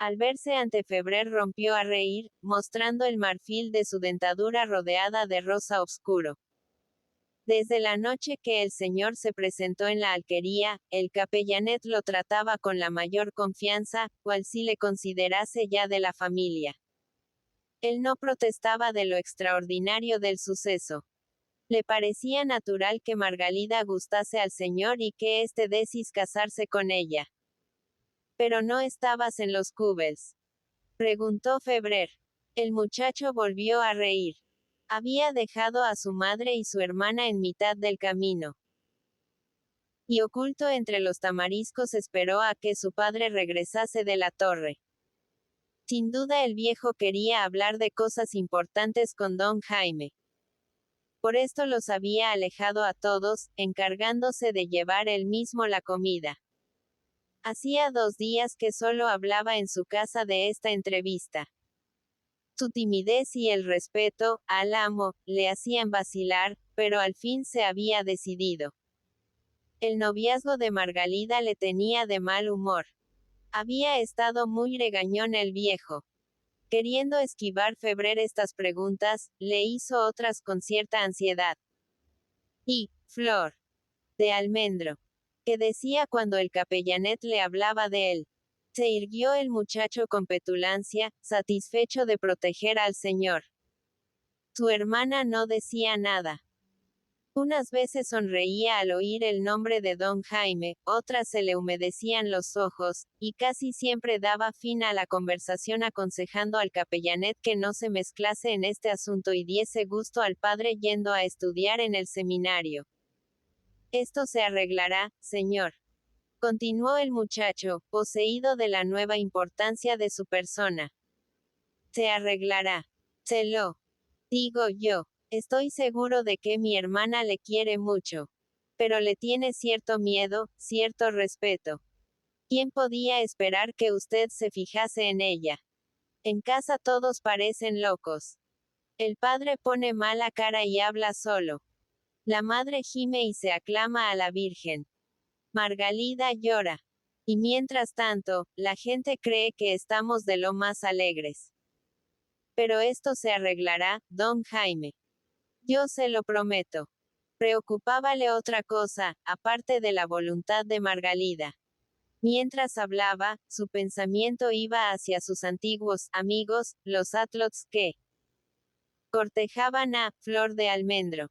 Al verse ante Febrer rompió a reír, mostrando el marfil de su dentadura rodeada de rosa oscuro. Desde la noche que el señor se presentó en la alquería, el capellanet lo trataba con la mayor confianza, cual si le considerase ya de la familia. Él no protestaba de lo extraordinario del suceso. Le parecía natural que Margalida gustase al señor y que éste decis casarse con ella. ¿Pero no estabas en los Cubells?, preguntó Febrer. El muchacho volvió a reír. Había dejado a su madre y su hermana en mitad del camino. Y oculto entre los tamariscos esperó a que su padre regresase de la torre. Sin duda el viejo quería hablar de cosas importantes con don Jaime. Por esto los había alejado a todos, encargándose de llevar él mismo la comida. Hacía 2 días que solo hablaba en su casa de esta entrevista. Su timidez y el respeto al amo le hacían vacilar, pero al fin se había decidido. El noviazgo de Margalida le tenía de mal humor. Había estado muy regañón el viejo. Queriendo esquivar Febrer estas preguntas, le hizo otras con cierta ansiedad. ¿Y, Flor de Almendro? ¿Qué decía cuando el capellanet le hablaba de él? Se irguió el muchacho con petulancia, satisfecho de proteger al señor. Su hermana no decía nada. Unas veces sonreía al oír el nombre de don Jaime, otras se le humedecían los ojos, y casi siempre daba fin a la conversación aconsejando al capellanet que no se mezclase en este asunto y diese gusto al padre yendo a estudiar en el seminario. Esto se arreglará, señor, continuó el muchacho, poseído de la nueva importancia de su persona. Se arreglará. Se lo digo yo. Estoy seguro de que mi hermana le quiere mucho. Pero le tiene cierto miedo, cierto respeto. ¿Quién podía esperar que usted se fijase en ella? En casa todos parecen locos. El padre pone mala cara y habla solo. La madre gime y se aclama a la Virgen. Margalida llora. Y mientras tanto, la gente cree que estamos de lo más alegres. Pero esto se arreglará, don Jaime. Yo se lo prometo. Preocupábale otra cosa, aparte de la voluntad de Margalida. Mientras hablaba, su pensamiento iba hacia sus antiguos amigos, los Atlots que cortejaban a Flor de Almendro.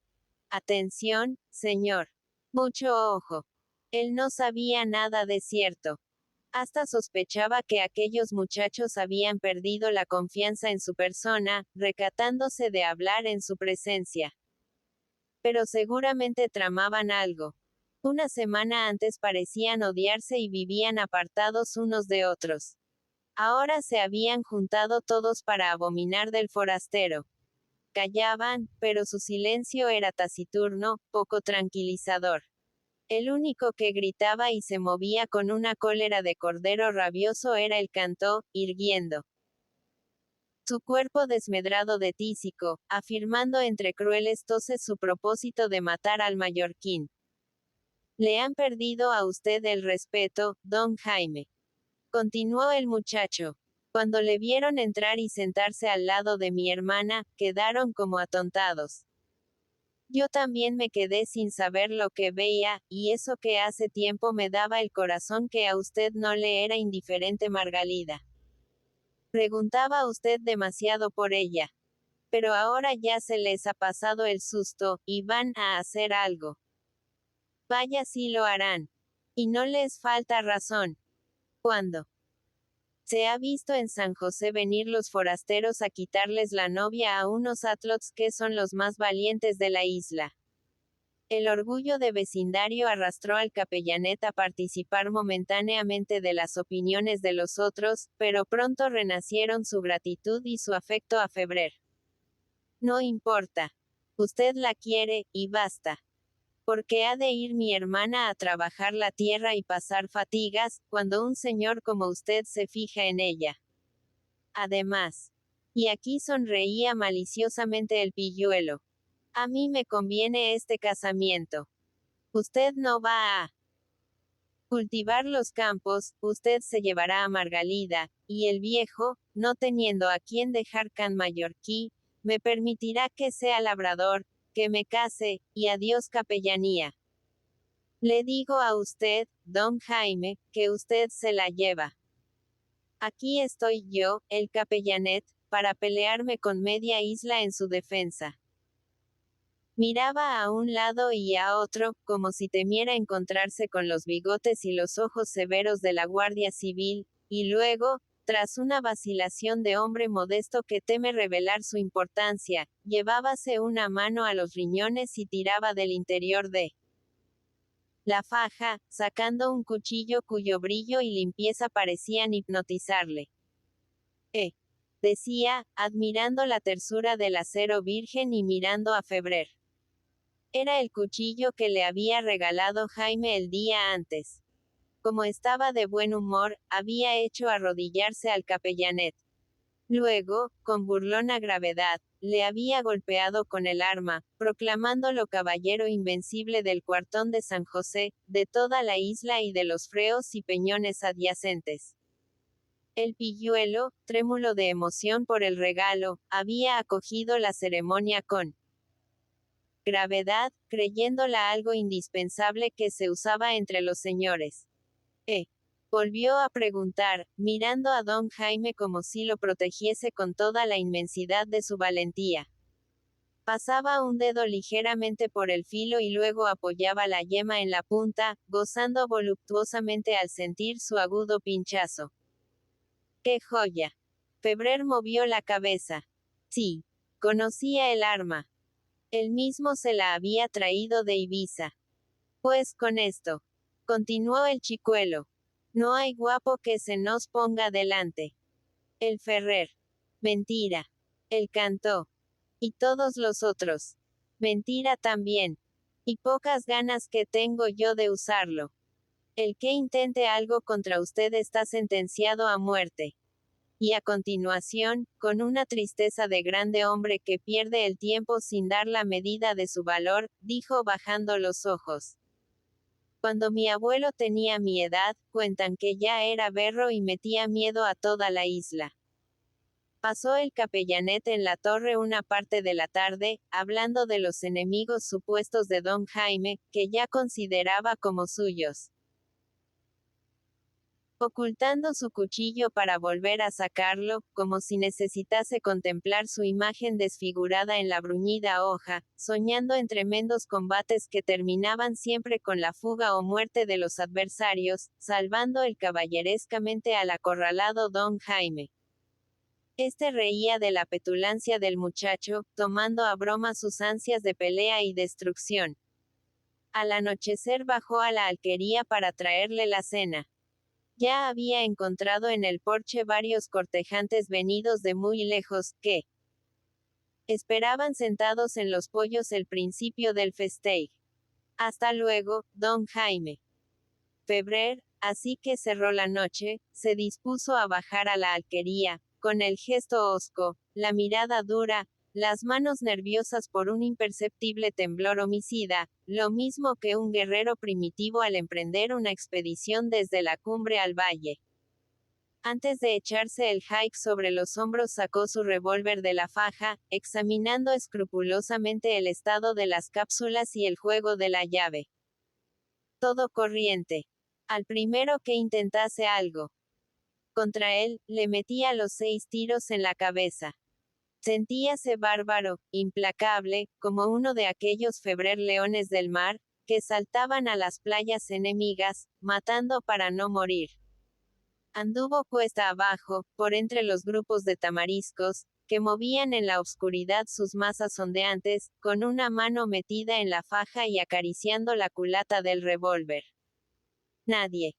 Atención, señor. Mucho ojo. Él no sabía nada de cierto. Hasta sospechaba que aquellos muchachos habían perdido la confianza en su persona, recatándose de hablar en su presencia. Pero seguramente tramaban algo. Una semana antes parecían odiarse y vivían apartados unos de otros. Ahora se habían juntado todos para abominar del forastero. Callaban, pero su silencio era taciturno, poco tranquilizador. El único que gritaba y se movía con una cólera de cordero rabioso era el Cantó, irguiendo su cuerpo desmedrado de tísico, afirmando entre crueles toses su propósito de matar al mallorquín. Le han perdido a usted el respeto, don Jaime. Continuó el muchacho. Cuando le vieron entrar y sentarse al lado de mi hermana, quedaron como atontados. Yo también me quedé sin saber lo que veía, y eso que hace tiempo me daba el corazón que a usted no le era indiferente Margalida. Preguntaba usted demasiado por ella. Pero ahora ya se les ha pasado el susto, y van a hacer algo. Vaya si lo harán. Y no les falta razón. ¿Cuándo? Se ha visto en San José venir los forasteros a quitarles la novia a unos atlots que son los más valientes de la isla. El orgullo de vecindario arrastró al capellanet a participar momentáneamente de las opiniones de los otros, pero pronto renacieron su gratitud y su afecto a Febrer. No importa. Usted la quiere, y basta. Porque ha de ir mi hermana a trabajar la tierra y pasar fatigas, cuando un señor como usted se fija en ella. Además. Y aquí sonreía maliciosamente el pilluelo. A mí me conviene este casamiento. Usted no va a cultivar los campos, usted se llevará a Margalida, y el viejo, no teniendo a quien dejar Can Mallorquí, me permitirá que sea labrador, que me case, y adiós capellanía. Le digo a usted, don Jaime, que usted se la lleva. Aquí estoy yo, el capellanet, para pelearme con media isla en su defensa. Miraba a un lado y a otro, como si temiera encontrarse con los bigotes y los ojos severos de la Guardia Civil, y luego, tras una vacilación de hombre modesto que teme revelar su importancia, llevábase una mano a los riñones y tiraba del interior de la faja, sacando un cuchillo cuyo brillo y limpieza parecían hipnotizarle. Decía, admirando la tersura del acero virgen y mirando a Febrer. Era el cuchillo que le había regalado Jaime el día antes. Como estaba de buen humor, había hecho arrodillarse al capellanet. Luego, con burlona gravedad, le había golpeado con el arma, proclamándolo caballero invencible del cuartón de San José, de toda la isla y de los freos y peñones adyacentes. El pilluelo, trémulo de emoción por el regalo, había acogido la ceremonia con gravedad, creyéndola algo indispensable que se usaba entre los señores. Volvió a preguntar, mirando a don Jaime como si lo protegiese con toda la inmensidad de su valentía. Pasaba un dedo ligeramente por el filo y luego apoyaba la yema en la punta, gozando voluptuosamente al sentir su agudo pinchazo. ¡Qué joya! Febrer movió la cabeza. Sí, conocía el arma. Él mismo se la había traído de Ibiza. Pues con esto, continuó el chicuelo, no hay guapo que se nos ponga delante. El Ferrer. Mentira. El Cantó. Y todos los otros. Mentira también. Y pocas ganas que tengo yo de usarlo. El que intente algo contra usted está sentenciado a muerte. Y a continuación, con una tristeza de grande hombre que pierde el tiempo sin dar la medida de su valor, dijo bajando los ojos. Cuando mi abuelo tenía mi edad, cuentan que ya era berro y metía miedo a toda la isla. Pasó el capellanet en la torre una parte de la tarde, hablando de los enemigos supuestos de don Jaime, que ya consideraba como suyos. Ocultando su cuchillo para volver a sacarlo, como si necesitase contemplar su imagen desfigurada en la bruñida hoja, soñando en tremendos combates que terminaban siempre con la fuga o muerte de los adversarios, salvando el caballerescamente al acorralado don Jaime. Este reía de la petulancia del muchacho, tomando a broma sus ansias de pelea y destrucción. Al anochecer bajó a la alquería para traerle la cena. Ya había encontrado en el porche varios cortejantes venidos de muy lejos, que esperaban sentados en los pollos el principio del festeig. Hasta luego, don Jaime. Febrer, así que cerró la noche, se dispuso a bajar a la alquería, con el gesto hosco, la mirada dura, las manos nerviosas por un imperceptible temblor homicida, lo mismo que un guerrero primitivo al emprender una expedición desde la cumbre al valle. Antes de echarse el hike sobre los hombros sacó su revólver de la faja, examinando escrupulosamente el estado de las cápsulas y el juego de la llave. Todo corriente. Al primero que intentase algo contra él, le metía los 6 tiros en la cabeza. Sentíase bárbaro, implacable, como uno de aquellos Febrer leones del mar, que saltaban a las playas enemigas, matando para no morir. Anduvo cuesta abajo, por entre los grupos de tamariscos, que movían en la oscuridad sus masas ondeantes, con una mano metida en la faja y acariciando la culata del revólver. Nadie.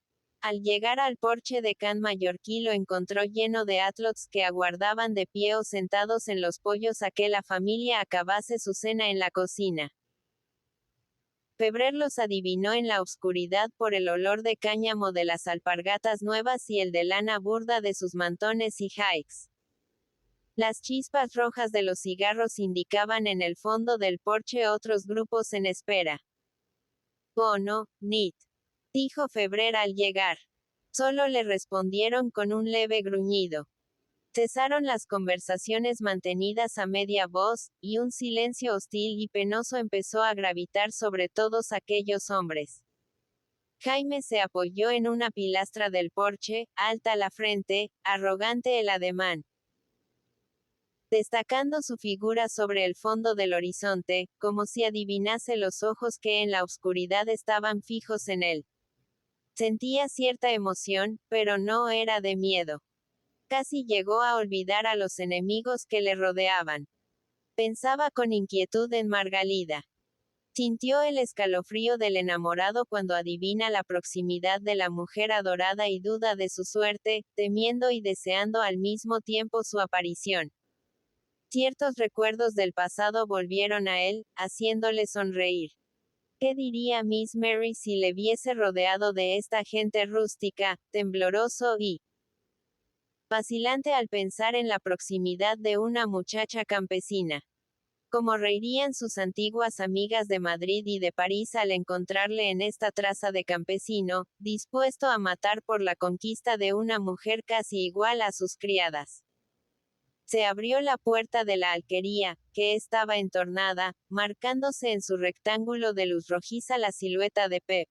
Al llegar al porche de Can Mallorquí lo encontró lleno de atlots que aguardaban de pie o sentados en los pollos a que la familia acabase su cena en la cocina. Febrer los adivinó en la oscuridad por el olor de cáñamo de las alpargatas nuevas y el de lana burda de sus mantones y hikes. Las chispas rojas de los cigarros indicaban en el fondo del porche otros grupos en espera. Bono, Nit. dijo Febrer al llegar. Solo le respondieron con un leve gruñido. Cesaron las conversaciones mantenidas a media voz, y un silencio hostil y penoso empezó a gravitar sobre todos aquellos hombres. Jaime se apoyó en una pilastra del porche, alta la frente, arrogante el ademán, destacando su figura sobre el fondo del horizonte, como si adivinase los ojos que en la oscuridad estaban fijos en él. Sentía cierta emoción, pero no era de miedo. Casi llegó a olvidar a los enemigos que le rodeaban. Pensaba con inquietud en Margalida. Sintió el escalofrío del enamorado cuando adivina la proximidad de la mujer adorada y duda de su suerte, temiendo y deseando al mismo tiempo su aparición. Ciertos recuerdos del pasado volvieron a él, haciéndole sonreír. ¿Qué diría Miss Mary si le viese rodeado de esta gente rústica, tembloroso y vacilante al pensar en la proximidad de una muchacha campesina? ¿Cómo reirían sus antiguas amigas de Madrid y de París al encontrarle en esta traza de campesino, dispuesto a matar por la conquista de una mujer casi igual a sus criadas? Se abrió la puerta de la alquería, que estaba entornada, marcándose en su rectángulo de luz rojiza la silueta de Pep.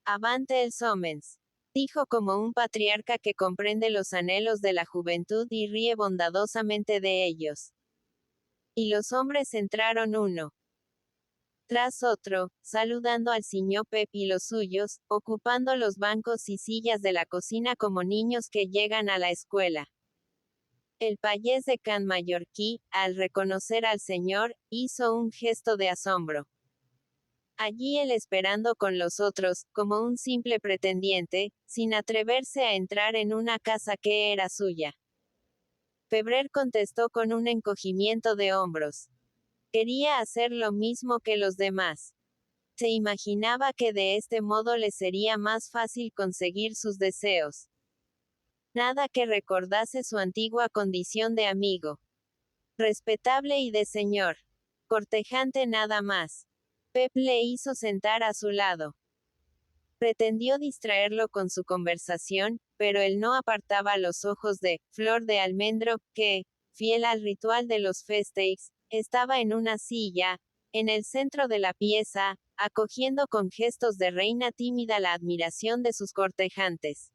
Avante els homens, dijo como un patriarca que comprende los anhelos de la juventud y ríe bondadosamente de ellos. Y los hombres entraron uno tras otro, saludando al señor Pep y los suyos, ocupando los bancos y sillas de la cocina como niños que llegan a la escuela. El payés de Can mallorquí, al reconocer al señor, hizo un gesto de asombro. Allí él esperando con los otros, como un simple pretendiente, sin atreverse a entrar en una casa que era suya. Febrer contestó con un encogimiento de hombros. Quería hacer lo mismo que los demás. Se imaginaba que de este modo le sería más fácil conseguir sus deseos. Nada que recordase su antigua condición de amigo. Respetable y de señor. Cortejante nada más. Pep le hizo sentar a su lado. Pretendió distraerlo con su conversación, pero él no apartaba los ojos de Flor de Almendro, que, fiel al ritual de los festejos, estaba en una silla, en el centro de la pieza, acogiendo con gestos de reina tímida la admiración de sus cortejantes.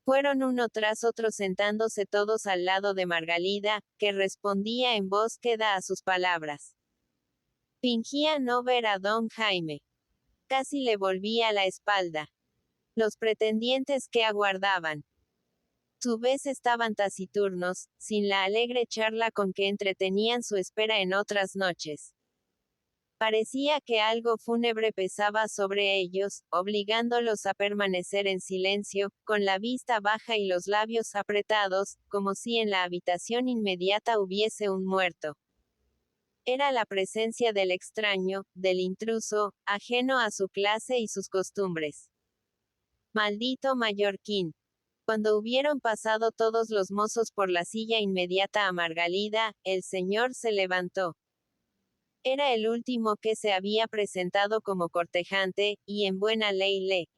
Fueron uno tras otro sentándose todos al lado de Margalida, que respondía en voz queda a sus palabras. Fingía no ver a don Jaime. Casi le volvía la espalda. Los pretendientes que aguardaban. Su vez estaban taciturnos, sin la alegre charla con que entretenían su espera en otras noches. Parecía que algo fúnebre pesaba sobre ellos, obligándolos a permanecer en silencio, con la vista baja y los labios apretados, como si en la habitación inmediata hubiese un muerto. Era la presencia del extraño, del intruso, ajeno a su clase y sus costumbres. Maldito mallorquín. Cuando hubieron pasado todos los mozos por la silla inmediata a Margalida, el señor se levantó. Era el último que se había presentado como cortejante, y en buena ley le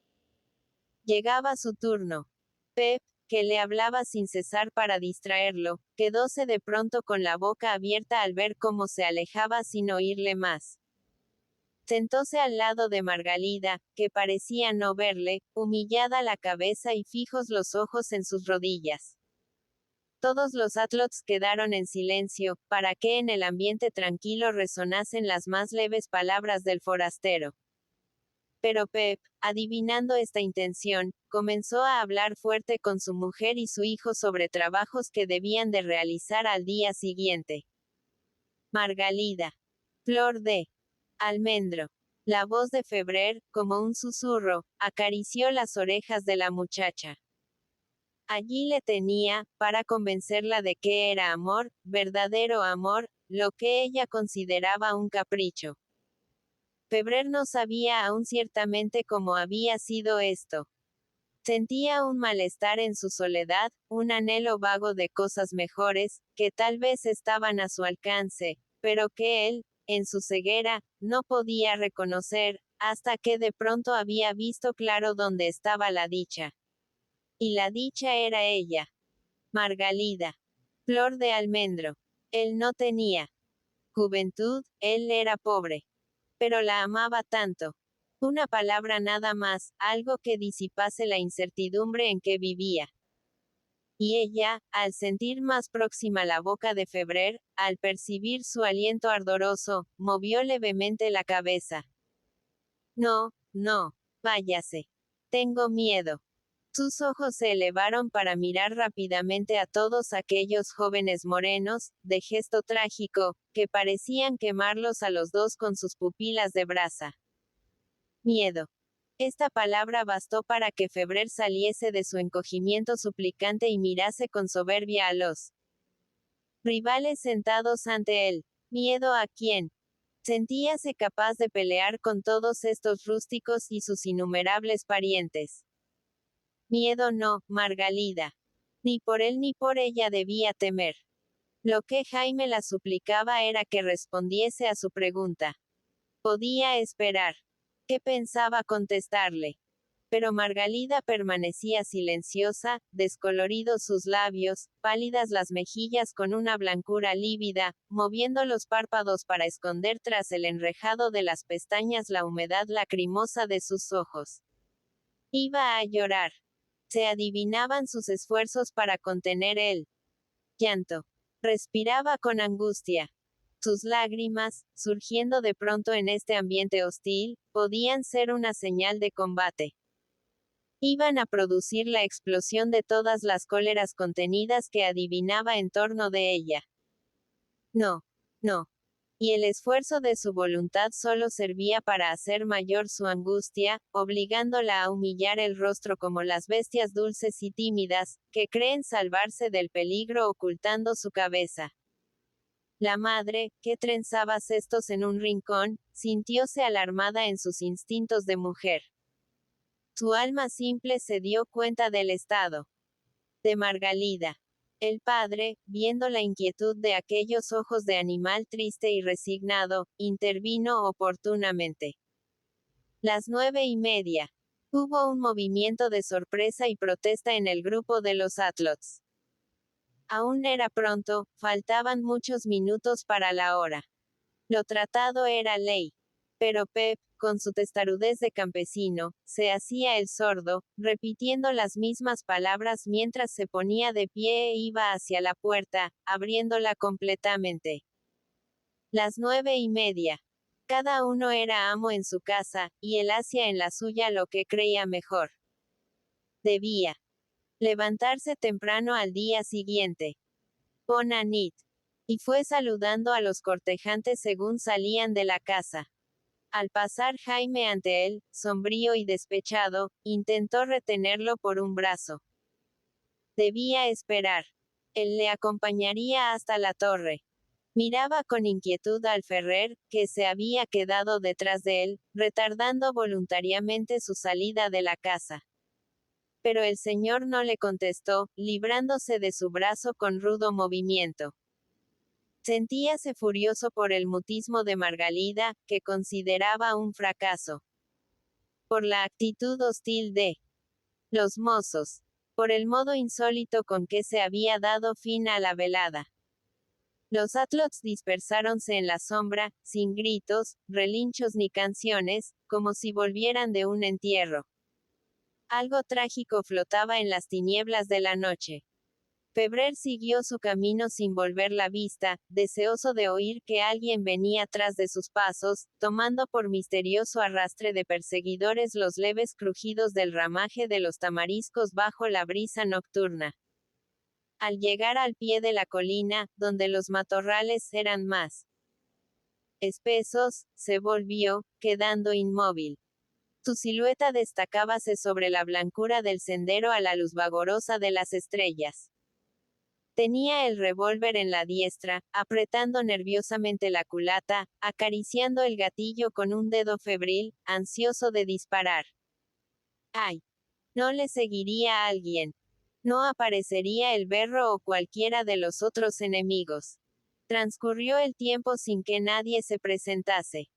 llegaba su turno. Pep, que le hablaba sin cesar para distraerlo, quedóse de pronto con la boca abierta al ver cómo se alejaba sin oírle más. Sentóse al lado de Margalida, que parecía no verle, humillada la cabeza y fijos los ojos en sus rodillas. Todos los atlots quedaron en silencio, para que en el ambiente tranquilo resonasen las más leves palabras del forastero. Pero Pep, adivinando esta intención, comenzó a hablar fuerte con su mujer y su hijo sobre trabajos que debían de realizar al día siguiente. Margalida. Flor de Almendro. La voz de Febrer, como un susurro, acarició las orejas de la muchacha. Allí le tenía, para convencerla de que era amor, verdadero amor, lo que ella consideraba un capricho. Febrer no sabía aún ciertamente cómo había sido esto. Sentía un malestar en su soledad, un anhelo vago de cosas mejores, que tal vez estaban a su alcance, pero que él, en su ceguera, no podía reconocer, hasta que de pronto había visto claro dónde estaba la dicha. Y la dicha era ella. Margalida. Flor de almendro. Él no tenía juventud, él era pobre. Pero la amaba tanto. Una palabra nada más, algo que disipase la incertidumbre en que vivía. Y ella, al sentir más próxima la boca de Febrer, al percibir su aliento ardoroso, movió levemente la cabeza. No, no, váyase. Tengo miedo. Sus ojos se elevaron para mirar rápidamente a todos aquellos jóvenes morenos, de gesto trágico, que parecían quemarlos a los dos con sus pupilas de brasa. Miedo. Esta palabra bastó para que Febrer saliese de su encogimiento suplicante y mirase con soberbia a los rivales sentados ante él. ¿Miedo a quién? Sentíase capaz de pelear con todos estos rústicos y sus innumerables parientes. Miedo no, Margalida. Ni por él ni por ella debía temer. Lo que Jaime la suplicaba era que respondiese a su pregunta. Podía esperar. ¿Qué pensaba contestarle? Pero Margalida permanecía silenciosa, descoloridos sus labios, pálidas las mejillas con una blancura lívida, moviendo los párpados para esconder tras el enrejado de las pestañas la humedad lacrimosa de sus ojos. Iba a llorar. Se adivinaban sus esfuerzos para contener el llanto. Respiraba con angustia. Sus lágrimas, surgiendo de pronto en este ambiente hostil, podían ser una señal de combate. Iban a producir la explosión de todas las cóleras contenidas que adivinaba en torno de ella. No, no. Y el esfuerzo de su voluntad solo servía para hacer mayor su angustia, obligándola a humillar el rostro como las bestias dulces y tímidas, que creen salvarse del peligro ocultando su cabeza. La madre, que trenzaba cestos en un rincón, sintióse alarmada en sus instintos de mujer. Su alma simple se dio cuenta del estado de Margalida. El padre, viendo la inquietud de aquellos ojos de animal triste y resignado, intervino oportunamente. Las 9:30. Hubo un movimiento de sorpresa y protesta en el grupo de los Atlots. Aún era pronto, faltaban muchos minutos para la hora. Lo tratado era ley. Pero Pep, con su testarudez de campesino, se hacía el sordo, repitiendo las mismas palabras mientras se ponía de pie e iba hacia la puerta, abriéndola completamente. Las 9:30. Cada uno era amo en su casa, y él hacía en la suya lo que creía mejor. Debía levantarse temprano al día siguiente. Bona nit. Y fue saludando a los cortejantes según salían de la casa. Al pasar Jaime ante él, sombrío y despechado, intentó retenerlo por un brazo. Debía esperar. Él le acompañaría hasta la torre. Miraba con inquietud al Ferrer, que se había quedado detrás de él, retardando voluntariamente su salida de la casa. Pero el señor no le contestó, librándose de su brazo con rudo movimiento. Sentíase furioso por el mutismo de Margalida, que consideraba un fracaso. Por la actitud hostil de los mozos. Por el modo insólito con que se había dado fin a la velada. Los Atlots dispersáronse en la sombra, sin gritos, relinchos ni canciones, como si volvieran de un entierro. Algo trágico flotaba en las tinieblas de la noche. Febrer siguió su camino sin volver la vista, deseoso de oír que alguien venía tras de sus pasos, tomando por misterioso arrastre de perseguidores los leves crujidos del ramaje de los tamariscos bajo la brisa nocturna. Al llegar al pie de la colina, donde los matorrales eran más espesos, se volvió, quedando inmóvil. Su silueta destacábase sobre la blancura del sendero a la luz vagorosa de las estrellas. Tenía el revólver en la diestra, apretando nerviosamente la culata, acariciando el gatillo con un dedo febril, ansioso de disparar. ¡Ay! No le seguiría alguien. No aparecería el berro o cualquiera de los otros enemigos. Transcurrió el tiempo sin que nadie se presentase.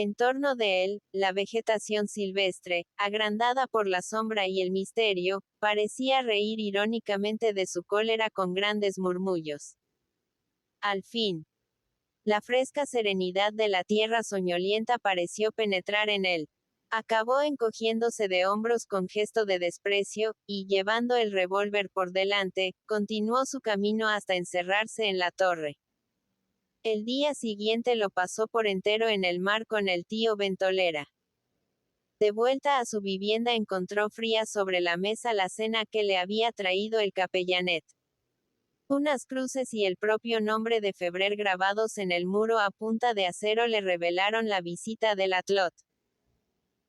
En torno de él, la vegetación silvestre, agrandada por la sombra y el misterio, parecía reír irónicamente de su cólera con grandes murmullos. Al fin, la fresca serenidad de la tierra soñolienta pareció penetrar en él. Acabó encogiéndose de hombros con gesto de desprecio, y llevando el revólver por delante, continuó su camino hasta encerrarse en la torre. El día siguiente lo pasó por entero en el mar con el tío Ventolera. De vuelta a su vivienda encontró fría sobre la mesa la cena que le había traído el capellanet. Unas cruces y el propio nombre de Febrer grabados en el muro a punta de acero le revelaron la visita del Atlot.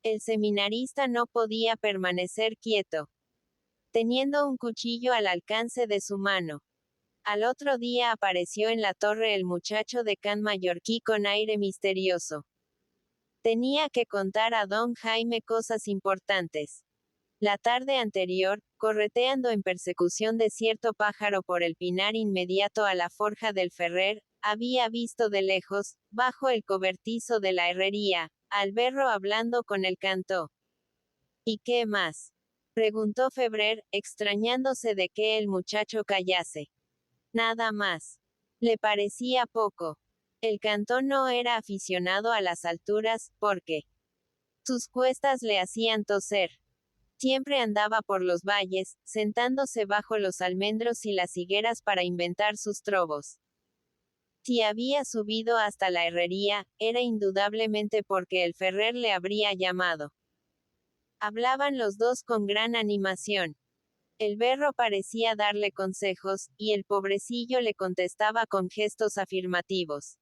El seminarista no podía permanecer quieto, teniendo un cuchillo al alcance de su mano. Al otro día apareció en la torre el muchacho de can mallorquí con aire misterioso. Tenía que contar a don Jaime cosas importantes. La tarde anterior, correteando en persecución de cierto pájaro por el pinar inmediato a la forja del Ferrer, había visto de lejos, bajo el cobertizo de la herrería, al berro hablando con el cantó. ¿Y qué más?, preguntó Febrer, extrañándose de que el muchacho callase. Nada más. Le parecía poco. El cantón no era aficionado a las alturas, porque sus cuestas le hacían toser. Siempre andaba por los valles, sentándose bajo los almendros y las higueras para inventar sus trovos. Si había subido hasta la herrería, era indudablemente porque el Ferrer le habría llamado. Hablaban los dos con gran animación. El berro parecía darle consejos, y el pobrecillo le contestaba con gestos afirmativos.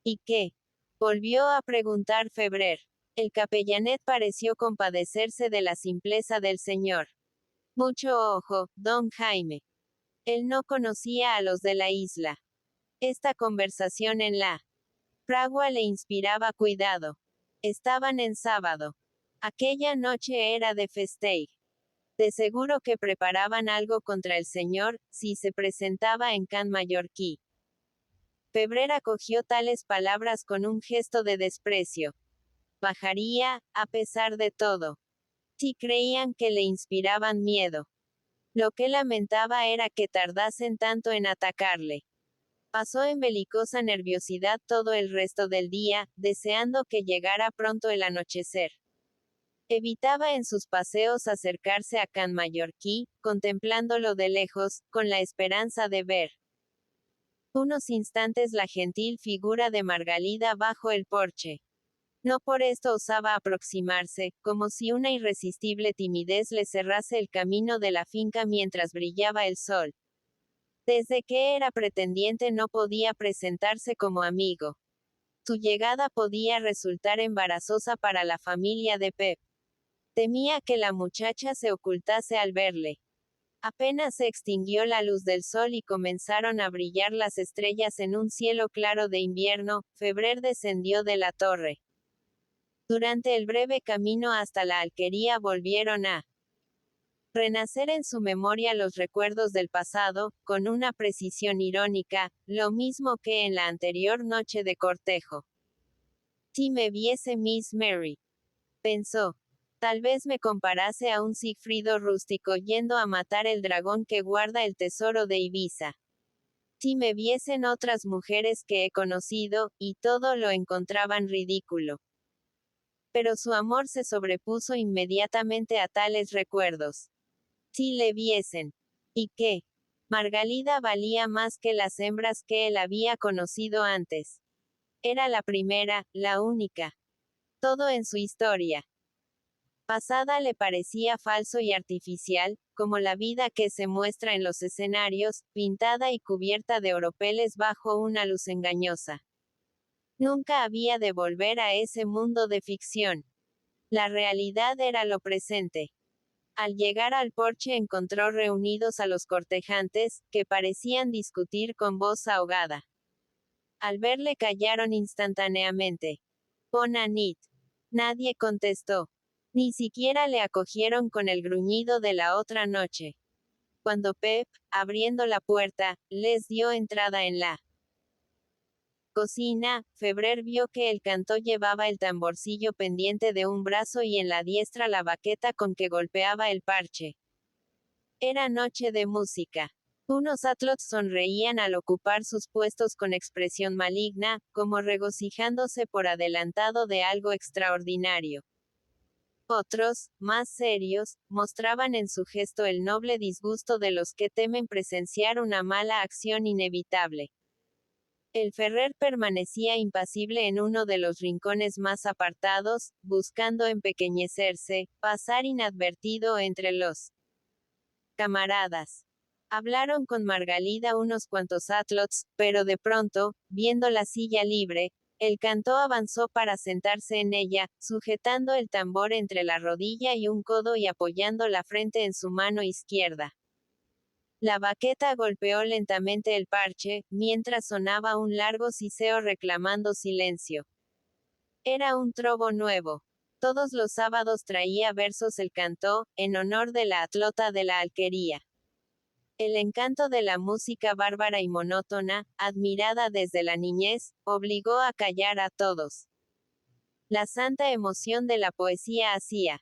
¿Y qué?, volvió a preguntar Febrer. El capellanet pareció compadecerse de la simpleza del señor. Mucho ojo, don Jaime. Él no conocía a los de la isla. Esta conversación en la fragua le inspiraba cuidado. Estaban en sábado. Aquella noche era de festeig. De seguro que preparaban algo contra el señor, si se presentaba en can mallorquí. Febrer acogió tales palabras con un gesto de desprecio. Bajaría, a pesar de todo. Si creían que le inspiraban miedo. Lo que lamentaba era que tardasen tanto en atacarle. Pasó en belicosa nerviosidad todo el resto del día, deseando que llegara pronto el anochecer. Evitaba en sus paseos acercarse a can mallorquí, contemplándolo de lejos, con la esperanza de ver unos instantes la gentil figura de Margalida bajo el porche. No por esto osaba aproximarse, como si una irresistible timidez le cerrase el camino de la finca mientras brillaba el sol. Desde que era pretendiente no podía presentarse como amigo. Su llegada podía resultar embarazosa para la familia de Pep. Temía que la muchacha se ocultase al verle. Apenas se extinguió la luz del sol y comenzaron a brillar las estrellas en un cielo claro de invierno, Febrer descendió de la torre. Durante el breve camino hasta la alquería volvieron a renacer en su memoria los recuerdos del pasado, con una precisión irónica, lo mismo que en la anterior noche de cortejo. Si me viese Miss Mary, pensó, tal vez me comparase a un Sigfrido rústico yendo a matar el dragón que guarda el tesoro de Ibiza. Si me viesen otras mujeres que he conocido, y todo lo encontraban ridículo. Pero su amor se sobrepuso inmediatamente a tales recuerdos. Si le viesen. ¿Y qué? Margalida valía más que las hembras que él había conocido antes. Era la primera, la única. Todo en su historia pasada le parecía falso y artificial, como la vida que se muestra en los escenarios, pintada y cubierta de oropeles bajo una luz engañosa. Nunca había de volver a ese mundo de ficción. La realidad era lo presente. Al llegar al porche encontró reunidos a los cortejantes, que parecían discutir con voz ahogada. Al verle callaron instantáneamente. Bona nit. Nadie contestó. Ni siquiera le acogieron con el gruñido de la otra noche. Cuando Pep, abriendo la puerta, les dio entrada en la cocina, Febrer vio que el cantor llevaba el tamborcillo pendiente de un brazo y en la diestra la baqueta con que golpeaba el parche. Era noche de música. Unos atlots sonreían al ocupar sus puestos con expresión maligna, como regocijándose por adelantado de algo extraordinario. Otros, más serios, mostraban en su gesto el noble disgusto de los que temen presenciar una mala acción inevitable. El Ferrer permanecía impasible en uno de los rincones más apartados, buscando empequeñecerse, pasar inadvertido entre los camaradas. Hablaron con Margalida unos cuantos atlots, pero de pronto, viendo la silla libre, el cantor avanzó para sentarse en ella, sujetando el tambor entre la rodilla y un codo y apoyando la frente en su mano izquierda. La baqueta golpeó lentamente el parche, mientras sonaba un largo siseo reclamando silencio. Era un trovo nuevo. Todos los sábados traía versos el cantó, en honor de la atlota de la alquería. El encanto de la música bárbara y monótona, admirada desde la niñez, obligó a callar a todos. La santa emoción de la poesía hacía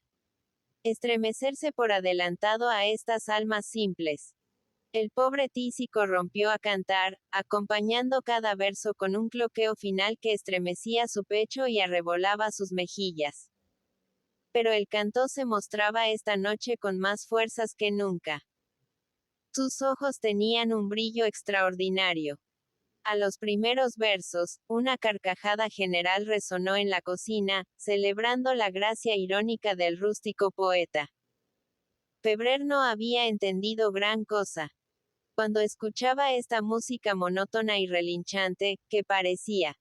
estremecerse por adelantado a estas almas simples. El pobre tísico rompió a cantar, acompañando cada verso con un cloqueo final que estremecía su pecho y arrebolaba sus mejillas. Pero el canto se mostraba esta noche con más fuerzas que nunca. Sus ojos tenían un brillo extraordinario. A los primeros versos, una carcajada general resonó en la cocina, celebrando la gracia irónica del rústico poeta. Febrer no había entendido gran cosa. Cuando escuchaba esta música monótona y relinchante, que parecía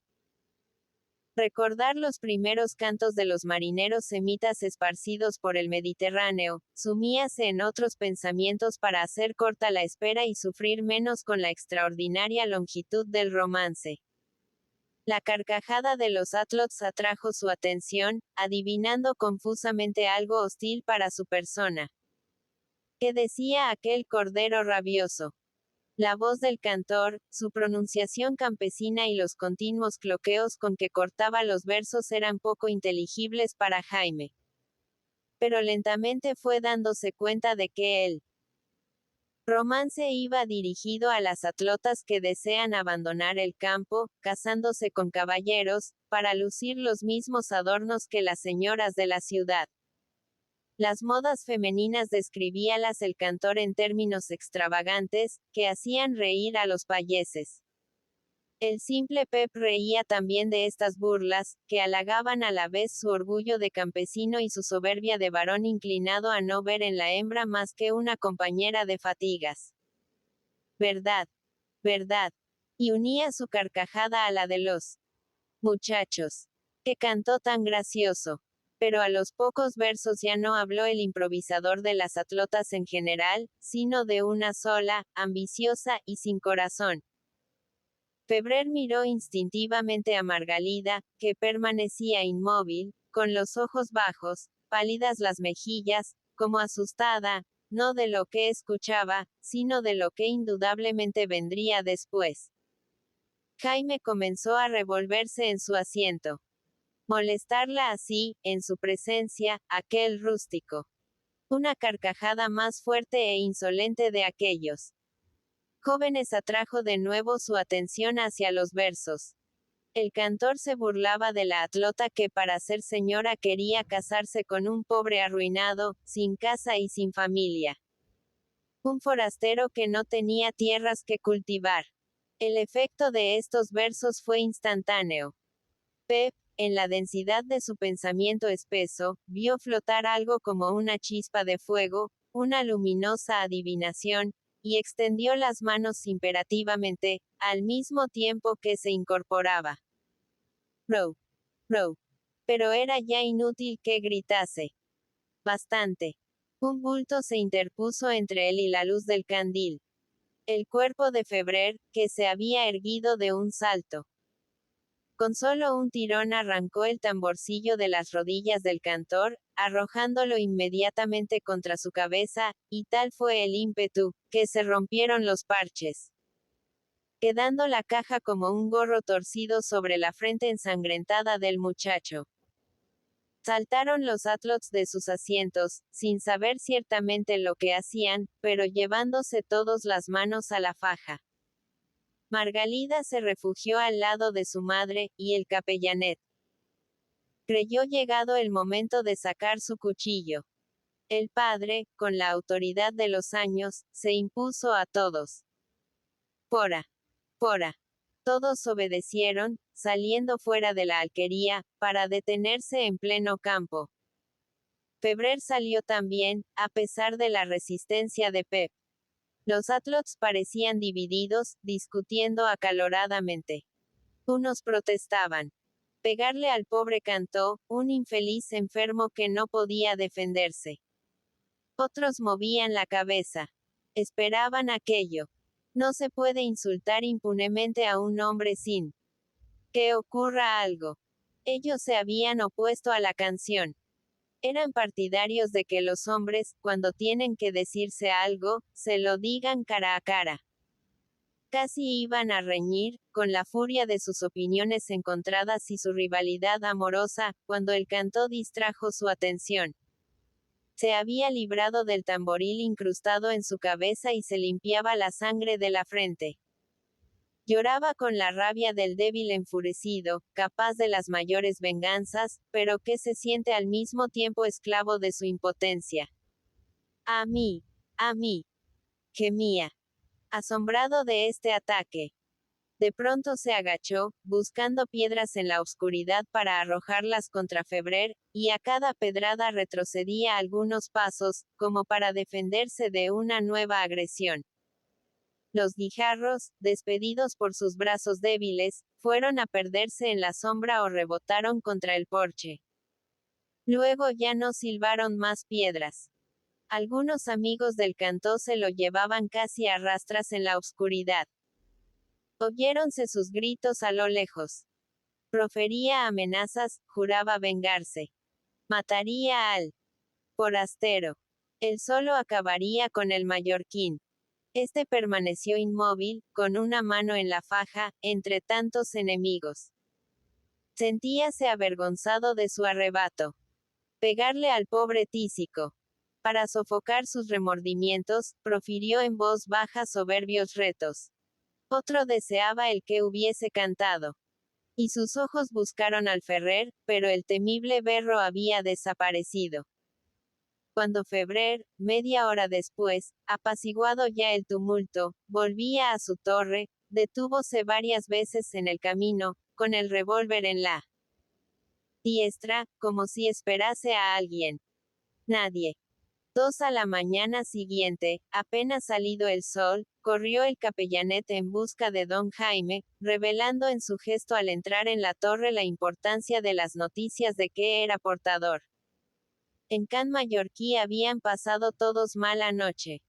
recordar los primeros cantos de los marineros semitas esparcidos por el Mediterráneo, sumíase en otros pensamientos para hacer corta la espera y sufrir menos con la extraordinaria longitud del romance. La carcajada de los atlots atrajo su atención, adivinando confusamente algo hostil para su persona. ¿Qué decía aquel cordero rabioso? La voz del cantor, su pronunciación campesina y los continuos cloqueos con que cortaba los versos eran poco inteligibles para Jaime. Pero lentamente fue dándose cuenta de que el romance iba dirigido a las atlotas que desean abandonar el campo, casándose con caballeros, para lucir los mismos adornos que las señoras de la ciudad. Las modas femeninas describíalas el cantor en términos extravagantes, que hacían reír a los payeses. El simple Pep reía también de estas burlas, que halagaban a la vez su orgullo de campesino y su soberbia de varón inclinado a no ver en la hembra más que una compañera de fatigas. ¿Verdad? ¿Verdad? Y unía su carcajada a la de los muchachos. ¡Qué cantó tan gracioso! Pero a los pocos versos ya no habló el improvisador de las atlotas en general, sino de una sola, ambiciosa y sin corazón. Febrer miró instintivamente a Margalida, que permanecía inmóvil, con los ojos bajos, pálidas las mejillas, como asustada, no de lo que escuchaba, sino de lo que indudablemente vendría después. Jaime comenzó a revolverse en su asiento. Molestarla así, en su presencia, aquel rústico. Una carcajada más fuerte e insolente de aquellos jóvenes atrajo de nuevo su atención hacia los versos. El cantor se burlaba de la atlota que para ser señora quería casarse con un pobre arruinado, sin casa y sin familia. Un forastero que no tenía tierras que cultivar. El efecto de estos versos fue instantáneo. Pep, en la densidad de su pensamiento espeso, vio flotar algo como una chispa de fuego, una luminosa adivinación, y extendió las manos imperativamente, al mismo tiempo que se incorporaba. Row. Row. Pero era ya inútil que gritase. Bastante. Un bulto se interpuso entre él y la luz del candil. El cuerpo de Febrer, que se había erguido de un salto. Con solo un tirón arrancó el tamborcillo de las rodillas del cantor, arrojándolo inmediatamente contra su cabeza, y tal fue el ímpetu, que se rompieron los parches. quedando la caja como un gorro torcido sobre la frente ensangrentada del muchacho. Saltaron los atlots de sus asientos, sin saber ciertamente lo que hacían, pero llevándose todos las manos a la faja. Margalida se refugió al lado de su madre, y el capellanet creyó llegado el momento de sacar su cuchillo. El padre, con la autoridad de los años, se impuso a todos. Pora. Pora. Todos obedecieron, saliendo fuera de la alquería, para detenerse en pleno campo. Febrer salió también, a pesar de la resistencia de Pep. Los atlots parecían divididos, discutiendo acaloradamente. Unos protestaban. Pegarle al pobre Cantó, un infeliz enfermo que no podía defenderse. Otros movían la cabeza. Esperaban aquello. No se puede insultar impunemente a un hombre sin que ocurra algo. Ellos se habían opuesto a la canción. Eran partidarios de que los hombres, cuando tienen que decirse algo, se lo digan cara a cara. Casi iban a reñir, con la furia de sus opiniones encontradas y su rivalidad amorosa, cuando el Cantó distrajo su atención. Se había librado del tamboril incrustado en su cabeza y se limpiaba la sangre de la frente. Lloraba con la rabia del débil enfurecido, capaz de las mayores venganzas, pero que se siente al mismo tiempo esclavo de su impotencia. A mí, gemía, asombrado de este ataque. De pronto se agachó, buscando piedras en la oscuridad para arrojarlas contra Febrer, y a cada pedrada retrocedía algunos pasos, como para defenderse de una nueva agresión. Los guijarros, despedidos por sus brazos débiles, fueron a perderse en la sombra o rebotaron contra el porche. Luego ya no silbaron más piedras. Algunos amigos del Cantó se lo llevaban casi a rastras en la oscuridad. Oyéronse sus gritos a lo lejos. Profería amenazas, juraba vengarse. Mataría al forastero. Él solo acabaría con el mallorquín. Este permaneció inmóvil, con una mano en la faja, entre tantos enemigos. Sentíase avergonzado de su arrebato. Pegarle al pobre Tísico. Para sofocar sus remordimientos, profirió en voz baja soberbios retos. Otro deseaba el que hubiese cantado. Y sus ojos buscaron al Ferrer, pero el temible berro había desaparecido. Cuando Febrer, media hora después, apaciguado ya el tumulto, volvía a su torre, detúvose varias veces en el camino, con el revólver en la diestra, como si esperase a alguien. Nadie. 2 a la mañana siguiente, apenas salido el sol, corrió el capellanet en busca de don Jaime, revelando en su gesto al entrar en la torre la importancia de las noticias de que era portador. En Can Mallorquí habían pasado todos mala noche.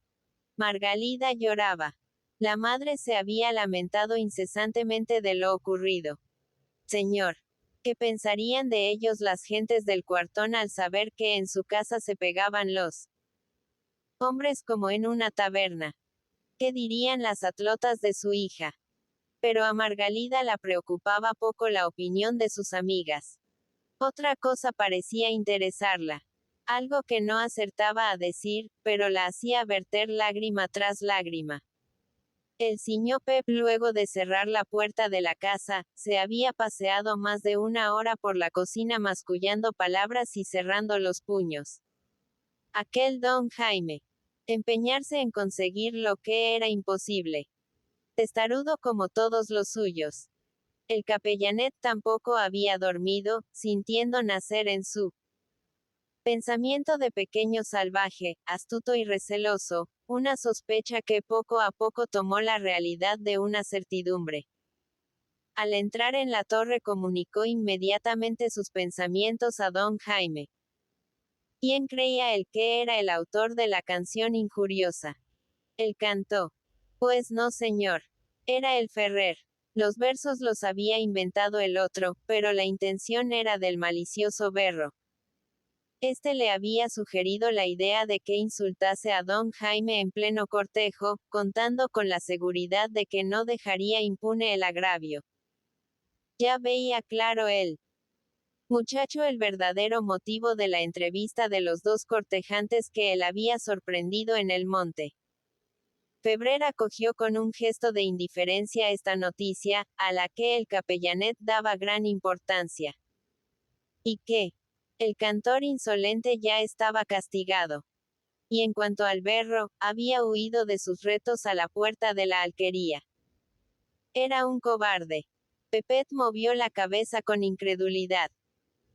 Margalida lloraba. La madre se había lamentado incesantemente de lo ocurrido. Señor, ¿qué pensarían de ellos las gentes del cuartón al saber que en su casa se pegaban los hombres como en una taberna? ¿Qué dirían las atlotas de su hija? Pero a Margalida la preocupaba poco la opinión de sus amigas. Otra cosa parecía interesarla. Algo que no acertaba a decir, pero la hacía verter lágrima tras lágrima. El señor Pep, luego de cerrar la puerta de la casa, se había paseado más de una hora por la cocina mascullando palabras y cerrando los puños. Aquel don Jaime. Empeñarse en conseguir lo que era imposible. Testarudo como todos los suyos. El capellanet tampoco había dormido, sintiendo nacer en su pensamiento de pequeño salvaje, astuto y receloso, una sospecha que poco a poco tomó la realidad de una certidumbre. Al entrar en la torre comunicó inmediatamente sus pensamientos a don Jaime. ¿Quién creía él que era el autor de la canción injuriosa? Él cantó. Pues no, señor. Era el Ferrer. Los versos los había inventado el otro, pero la intención era del malicioso berro. Este le había sugerido la idea de que insultase a don Jaime en pleno cortejo, contando con la seguridad de que no dejaría impune el agravio. Ya veía claro el muchacho el verdadero motivo de la entrevista de los dos cortejantes que él había sorprendido en el monte. Febrer acogió con un gesto de indiferencia esta noticia, a la que el capellanet daba gran importancia. ¿Y qué? El cantor insolente ya estaba castigado. Y en cuanto al berro, había huido de sus retos a la puerta de la alquería. Era un cobarde. Pepet movió la cabeza con incredulidad.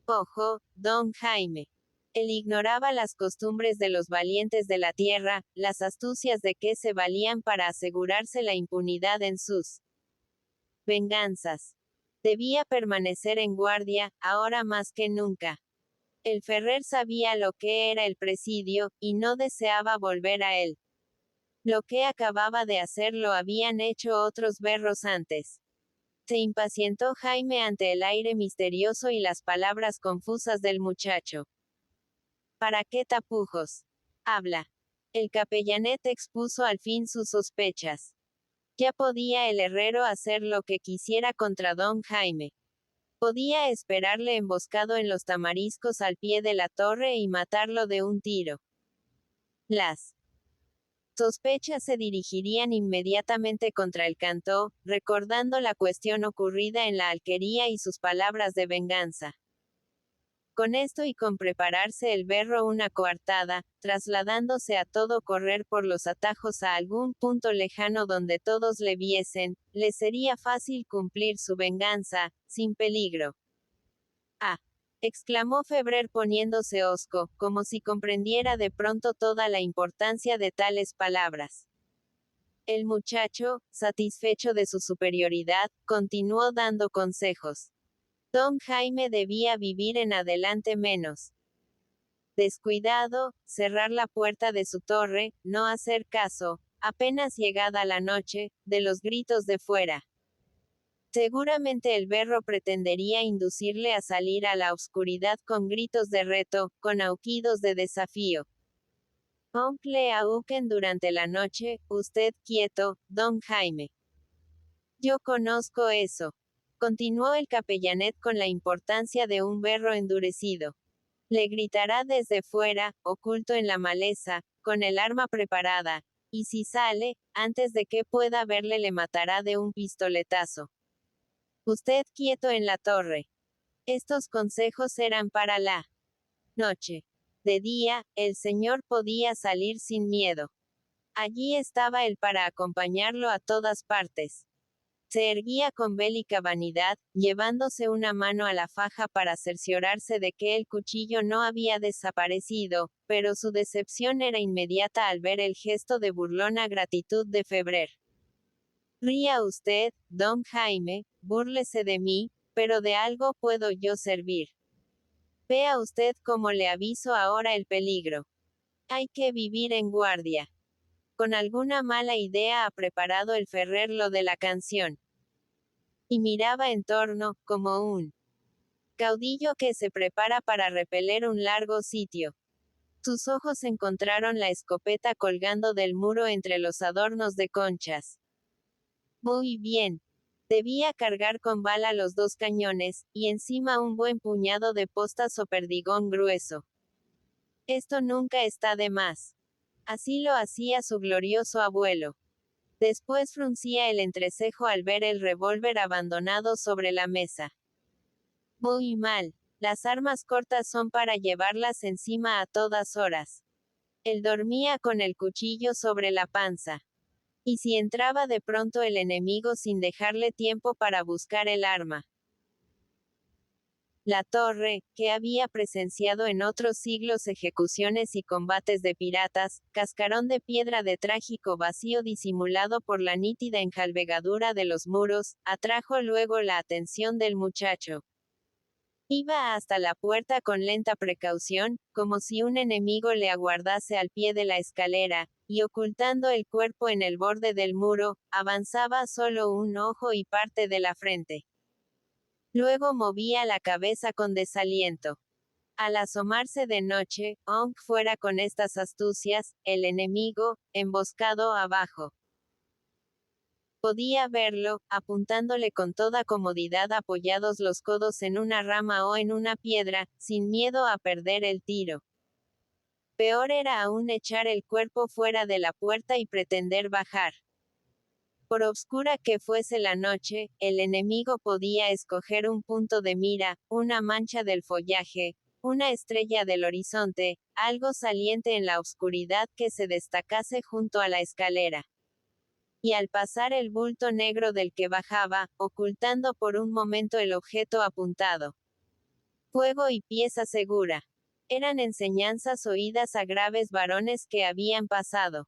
Ojo, don Jaime. Él ignoraba las costumbres de los valientes de la tierra, las astucias de que se valían para asegurarse la impunidad en sus venganzas. Debía permanecer en guardia, ahora más que nunca. El Ferrer sabía lo que era el presidio, y no deseaba volver a él. Lo que acababa de hacer lo habían hecho otros berros antes. Se impacientó Jaime ante el aire misterioso y las palabras confusas del muchacho. ¿Para qué tapujos? Habla. El capellanet expuso al fin sus sospechas. Ya podía el herrero hacer lo que quisiera contra don Jaime. Podía esperarle emboscado en los tamariscos al pie de la torre y matarlo de un tiro. Las sospechas se dirigirían inmediatamente contra el Cantó, recordando la cuestión ocurrida en la alquería y sus palabras de venganza. Con esto y con prepararse el berro una coartada, trasladándose a todo correr por los atajos a algún punto lejano donde todos le viesen, le sería fácil cumplir su venganza, sin peligro. ¡Ah! Exclamó Febrer poniéndose hosco, como si comprendiera de pronto toda la importancia de tales palabras. El muchacho, satisfecho de su superioridad, continuó dando consejos. Don Jaime debía vivir en adelante menos descuidado, cerrar la puerta de su torre, no hacer caso, apenas llegada la noche, de los gritos de fuera. Seguramente el berro pretendería inducirle a salir a la oscuridad con gritos de reto, con aullidos de desafío. Oncle aúquen durante la noche, usted quieto, don Jaime. Yo conozco eso. Continuó el capellanet con la importancia de un berro endurecido. Le gritará desde fuera, oculto en la maleza, con el arma preparada, y si sale, antes de que pueda verle le matará de un pistoletazo. Usted quieto en la torre. Estos consejos eran para la noche. De día, el señor podía salir sin miedo. Allí estaba él para acompañarlo a todas partes. Se erguía con bélica vanidad, llevándose una mano a la faja para cerciorarse de que el cuchillo no había desaparecido, pero su decepción era inmediata al ver el gesto de burlona gratitud de Febrer. Ría usted, don Jaime, búrlese de mí, pero de algo puedo yo servir. Vea usted cómo le aviso ahora el peligro. Hay que vivir en guardia. Con alguna mala idea ha preparado el Ferrer lo de la canción. Y miraba en torno, como un caudillo que se prepara para repeler un largo sitio. Sus ojos encontraron la escopeta colgando del muro entre los adornos de conchas. Muy bien. Debía cargar con bala los dos cañones, y encima un buen puñado de postas o perdigón grueso. Esto nunca está de más. Así lo hacía su glorioso abuelo. Después fruncía el entrecejo al ver el revólver abandonado sobre la mesa. Muy mal. Las armas cortas son para llevarlas encima a todas horas. Él dormía con el cuchillo sobre la panza. Y si entraba de pronto el enemigo sin dejarle tiempo para buscar el arma. La torre, que había presenciado en otros siglos ejecuciones y combates de piratas, cascarón de piedra de trágico vacío disimulado por la nítida enjalbegadura de los muros, atrajo luego la atención del muchacho. Iba hasta la puerta con lenta precaución, como si un enemigo le aguardase al pie de la escalera, y ocultando el cuerpo en el borde del muro, avanzaba solo un ojo y parte de la frente. Luego movía la cabeza con desaliento. Al asomarse de noche, aunque fuera con estas astucias, el enemigo, emboscado abajo, podía verlo, apuntándole con toda comodidad apoyados los codos en una rama o en una piedra, sin miedo a perder el tiro. Peor era aún echar el cuerpo fuera de la puerta y pretender bajar. Por obscura que fuese la noche, el enemigo podía escoger un punto de mira, una mancha del follaje, una estrella del horizonte, algo saliente en la oscuridad que se destacase junto a la escalera. Y al pasar el bulto negro del que bajaba, ocultando por un momento el objeto apuntado. Fuego y pieza segura. Eran enseñanzas oídas a graves varones que habían pasado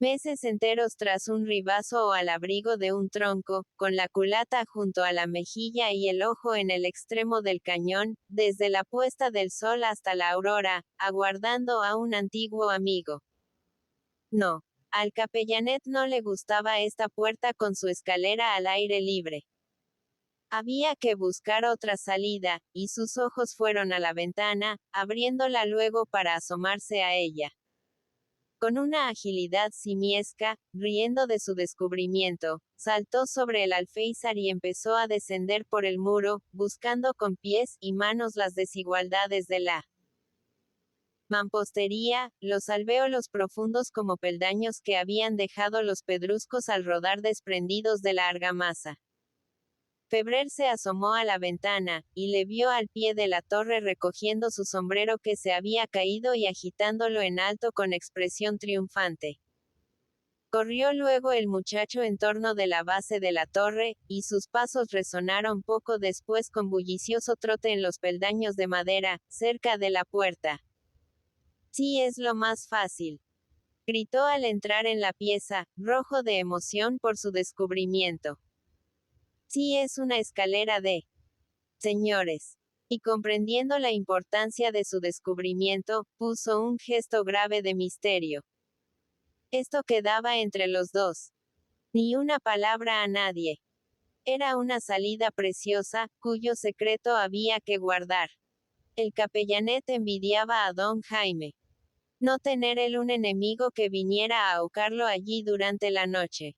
meses enteros tras un ribazo o al abrigo de un tronco, con la culata junto a la mejilla y el ojo en el extremo del cañón, desde la puesta del sol hasta la aurora, aguardando a un antiguo amigo. No, al capellanet no le gustaba esta puerta con su escalera al aire libre. Había que buscar otra salida, y sus ojos fueron a la ventana, abriéndola luego para asomarse a ella. Con una agilidad simiesca, riendo de su descubrimiento, saltó sobre el alféizar y empezó a descender por el muro, buscando con pies y manos las desigualdades de la mampostería, los alvéolos profundos como peldaños que habían dejado los pedruscos al rodar desprendidos de la argamasa. Febrer se asomó a la ventana, y le vio al pie de la torre recogiendo su sombrero que se había caído y agitándolo en alto con expresión triunfante. Corrió luego el muchacho en torno de la base de la torre, y sus pasos resonaron poco después con bullicioso trote en los peldaños de madera, cerca de la puerta. Sí, es lo más fácil, gritó al entrar en la pieza, rojo de emoción por su descubrimiento. Sí, es una escalera de señores. Y comprendiendo la importancia de su descubrimiento, puso un gesto grave de misterio. Esto quedaba entre los dos. Ni una palabra a nadie. Era una salida preciosa, cuyo secreto había que guardar. El capellanet envidiaba a don Jaime. No tener él un enemigo que viniera a ahocarlo allí durante la noche.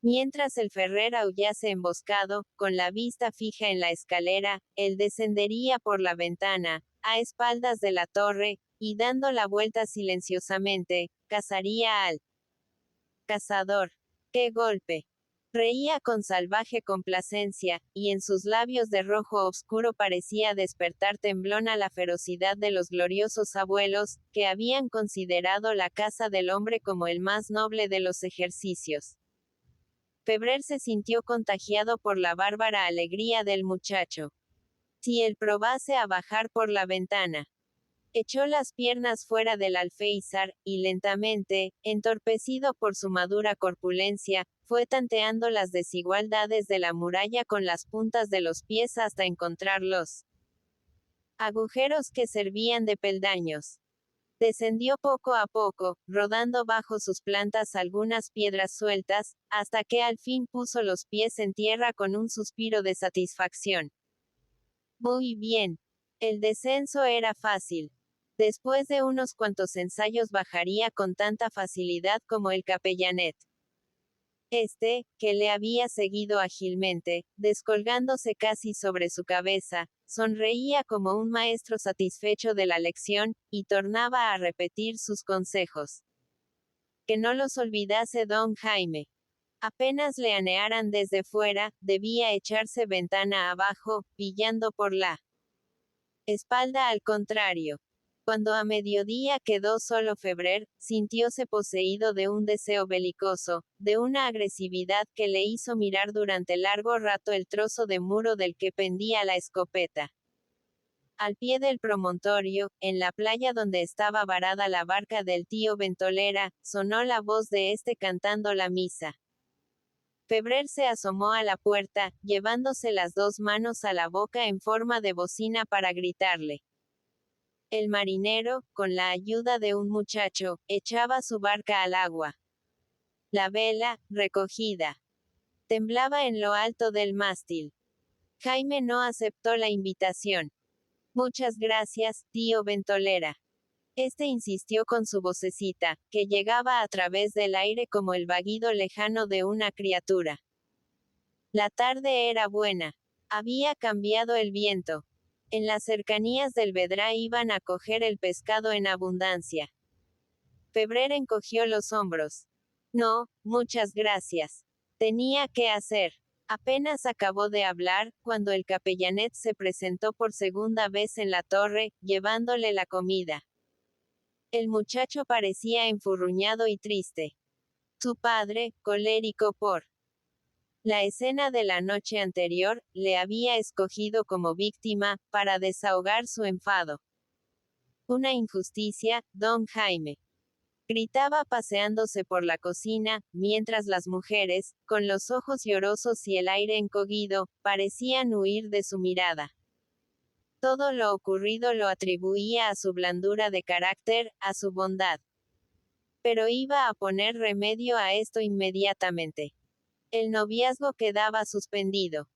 Mientras el ferrer aullase emboscado, con la vista fija en la escalera, él descendería por la ventana, a espaldas de la torre, y dando la vuelta silenciosamente, cazaría al cazador. ¡Qué golpe! Reía con salvaje complacencia, y en sus labios de rojo oscuro parecía despertar temblona la ferocidad de los gloriosos abuelos, que habían considerado la caza del hombre como el más noble de los ejercicios. Febrer se sintió contagiado por la bárbara alegría del muchacho. Si él probase a bajar por la ventana. Echó las piernas fuera del alféizar, y lentamente, entorpecido por su madura corpulencia, fue tanteando las desigualdades de la muralla con las puntas de los pies hasta encontrar los agujeros que servían de peldaños. Descendió poco a poco, rodando bajo sus plantas algunas piedras sueltas, hasta que al fin puso los pies en tierra con un suspiro de satisfacción. Muy bien. El descenso era fácil. Después de unos cuantos ensayos bajaría con tanta facilidad como el capellanet. Este, que le había seguido ágilmente, descolgándose casi sobre su cabeza, sonreía como un maestro satisfecho de la lección, y tornaba a repetir sus consejos. Que no los olvidase don Jaime. Apenas le anearan desde fuera, debía echarse ventana abajo, pillando por la espalda al contrario. Cuando a mediodía quedó solo Febrer, sintióse poseído de un deseo belicoso, de una agresividad que le hizo mirar durante largo rato el trozo de muro del que pendía la escopeta. Al pie del promontorio, en la playa donde estaba varada la barca del tío Ventolera, sonó la voz de este cantando la misa. Febrer se asomó a la puerta, llevándose las dos manos a la boca en forma de bocina para gritarle. El marinero, con la ayuda de un muchacho, echaba su barca al agua. La vela, recogida, temblaba en lo alto del mástil. Jaime no aceptó la invitación. Muchas gracias, tío Ventolera. Este insistió con su vocecita, que llegaba a través del aire como el vagido lejano de una criatura. La tarde era buena. Había cambiado el viento. En las cercanías del Vedrá iban a coger el pescado en abundancia. Febrer encogió los hombros. No, muchas gracias. Tenía que hacer. Apenas acabó de hablar, cuando el capellanet se presentó por segunda vez en la torre, llevándole la comida. El muchacho parecía enfurruñado y triste. Su padre, colérico por la escena de la noche anterior, le había escogido como víctima, para desahogar su enfado. Una injusticia, don Jaime. Gritaba paseándose por la cocina, mientras las mujeres, con los ojos llorosos y el aire encogido, parecían huir de su mirada. Todo lo ocurrido lo atribuía a su blandura de carácter, a su bondad. Pero iba a poner remedio a esto inmediatamente. El noviazgo quedaba suspendido.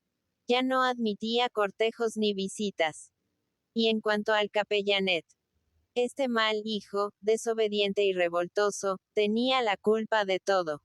Ya no admitía cortejos ni visitas. Y en cuanto al capellanet, este mal hijo, desobediente y revoltoso, tenía la culpa de todo.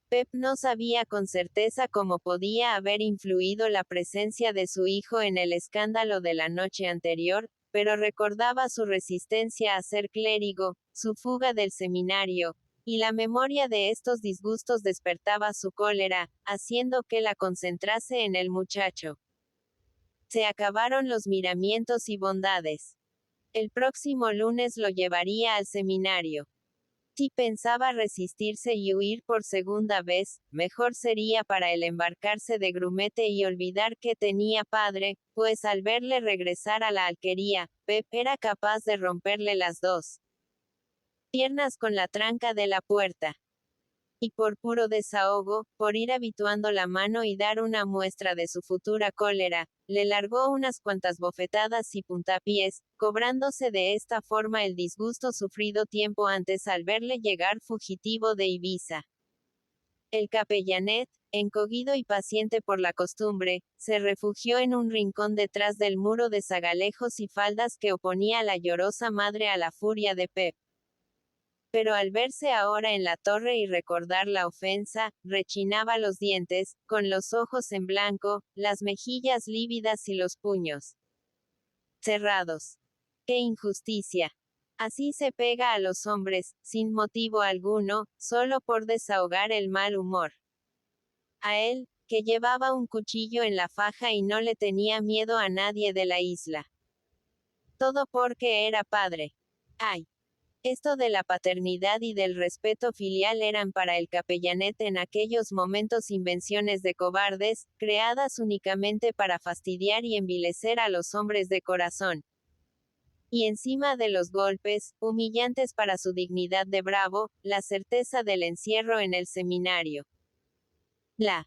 Pep no sabía con certeza cómo podía haber influido la presencia de su hijo en el escándalo de la noche anterior, pero recordaba su resistencia a ser clérigo, su fuga del seminario, y la memoria de estos disgustos despertaba su cólera, haciendo que la concentrase en el muchacho. Se acabaron los miramientos y bondades. El próximo lunes lo llevaría al seminario. Si pensaba resistirse y huir por segunda vez, mejor sería para él embarcarse de grumete y olvidar que tenía padre, pues al verle regresar a la alquería, Pep era capaz de romperle las dos piernas con la tranca de la puerta. Y por puro desahogo, por ir habituando la mano y dar una muestra de su futura cólera, le largó unas cuantas bofetadas y puntapiés, cobrándose de esta forma el disgusto sufrido tiempo antes al verle llegar fugitivo de Ibiza. El capellanet, encogido y paciente por la costumbre, se refugió en un rincón detrás del muro de zagalejos y faldas que oponía la llorosa madre a la furia de Pep. Pero al verse ahora en la torre y recordar la ofensa, rechinaba los dientes, con los ojos en blanco, las mejillas lívidas y los puños cerrados. ¡Qué injusticia! Así se pega a los hombres, sin motivo alguno, solo por desahogar el mal humor. A él, que llevaba un cuchillo en la faja y no le tenía miedo a nadie de la isla. Todo porque era padre. ¡Ay! Esto de la paternidad y del respeto filial eran para el capellanet en aquellos momentos invenciones de cobardes, creadas únicamente para fastidiar y envilecer a los hombres de corazón. Y encima de los golpes, humillantes para su dignidad de bravo, la certeza del encierro en el seminario. La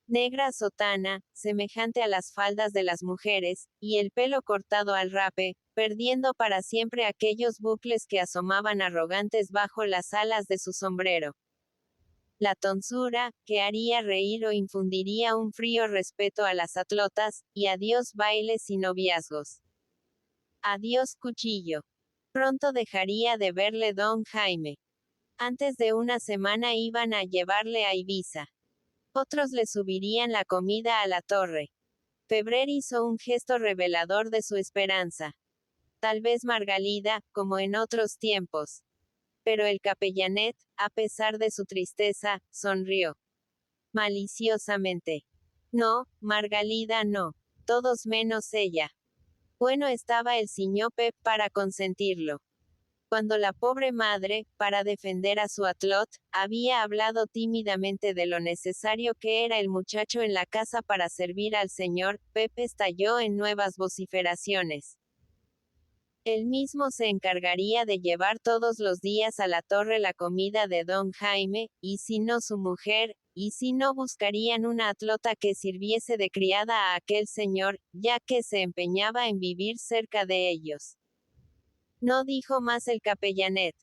negra sotana, semejante a las faldas de las mujeres, y el pelo cortado al rape, perdiendo para siempre aquellos bucles que asomaban arrogantes bajo las alas de su sombrero. La tonsura, que haría reír o infundiría un frío respeto a las atlotas, y adiós bailes y noviazgos. Adiós cuchillo. Pronto dejaría de verle don Jaime. Antes de una semana iban a llevarle a Ibiza. Otros le subirían la comida a la torre. Febrer hizo un gesto revelador de su esperanza. Tal vez Margalida, como en otros tiempos. Pero el capellanet, a pesar de su tristeza, sonrió maliciosamente. No, Margalida no. Todos menos ella. Bueno estaba el señor Pep para consentirlo. Cuando la pobre madre, para defender a su atlot, había hablado tímidamente de lo necesario que era el muchacho en la casa para servir al señor, Pep estalló en nuevas vociferaciones. Él mismo se encargaría de llevar todos los días a la torre la comida de don Jaime, y si no su mujer, y si no buscarían una atlota que sirviese de criada a aquel señor, ya que se empeñaba en vivir cerca de ellos. No dijo más el capellanet.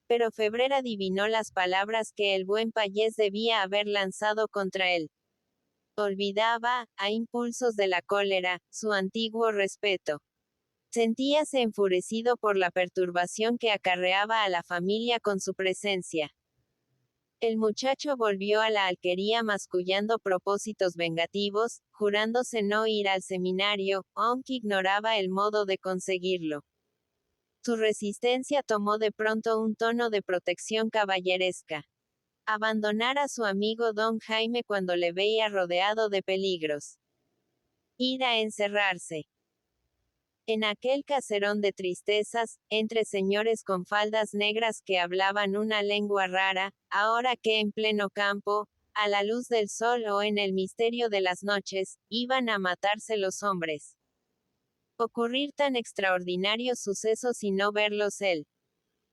Pero Febrer adivinó las palabras que el buen payés debía haber lanzado contra él. Olvidaba, a impulsos de la cólera, su antiguo respeto. Sentíase enfurecido por la perturbación que acarreaba a la familia con su presencia. El muchacho volvió a la alquería mascullando propósitos vengativos, jurándose no ir al seminario, aunque ignoraba el modo de conseguirlo. Su resistencia tomó de pronto un tono de protección caballeresca. Abandonar a su amigo don Jaime cuando le veía rodeado de peligros. Ir a encerrarse en aquel caserón de tristezas, entre señores con faldas negras que hablaban una lengua rara, ahora que en pleno campo, a la luz del sol o en el misterio de las noches, iban a matarse los hombres. Ocurrir tan extraordinarios sucesos y no verlos él.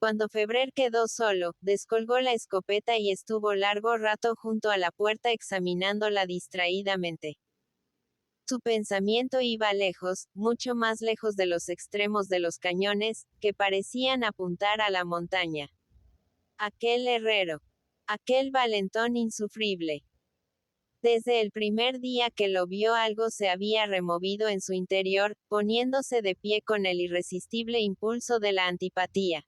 Cuando Febrer quedó solo, descolgó la escopeta y estuvo largo rato junto a la puerta examinándola distraídamente. Su pensamiento iba lejos, mucho más lejos de los extremos de los cañones, que parecían apuntar a la montaña. Aquel herrero. Aquel valentón insufrible. Desde el primer día que lo vio algo se había removido en su interior, poniéndose de pie con el irresistible impulso de la antipatía.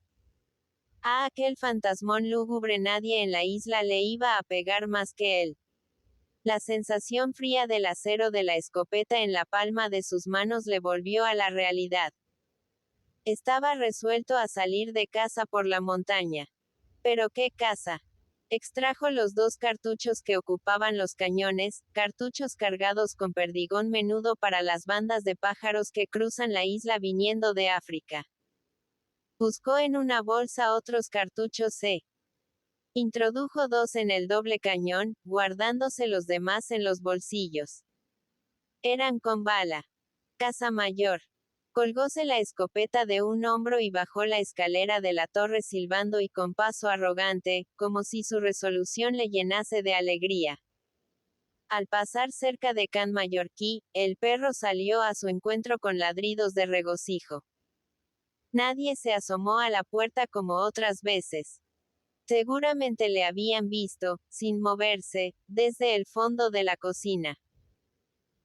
A aquel fantasmón lúgubre nadie en la isla le iba a pegar más que él. La sensación fría del acero de la escopeta en la palma de sus manos le volvió a la realidad. Estaba resuelto a salir de casa por la montaña. ¿Pero qué casa? Extrajo los 2 cartuchos que ocupaban los cañones, cartuchos cargados con perdigón menudo para las bandas de pájaros que cruzan la isla viniendo de África. Buscó en una bolsa otros cartuchos Introdujo 2 en el doble cañón, guardándose los demás en los bolsillos. Eran con bala. Casa mayor. Colgóse la escopeta de un hombro y bajó la escalera de la torre silbando y con paso arrogante, como si su resolución le llenase de alegría. Al pasar cerca de Can Mallorquí, el perro salió a su encuentro con ladridos de regocijo. Nadie se asomó a la puerta como otras veces. Seguramente le habían visto, sin moverse, desde el fondo de la cocina.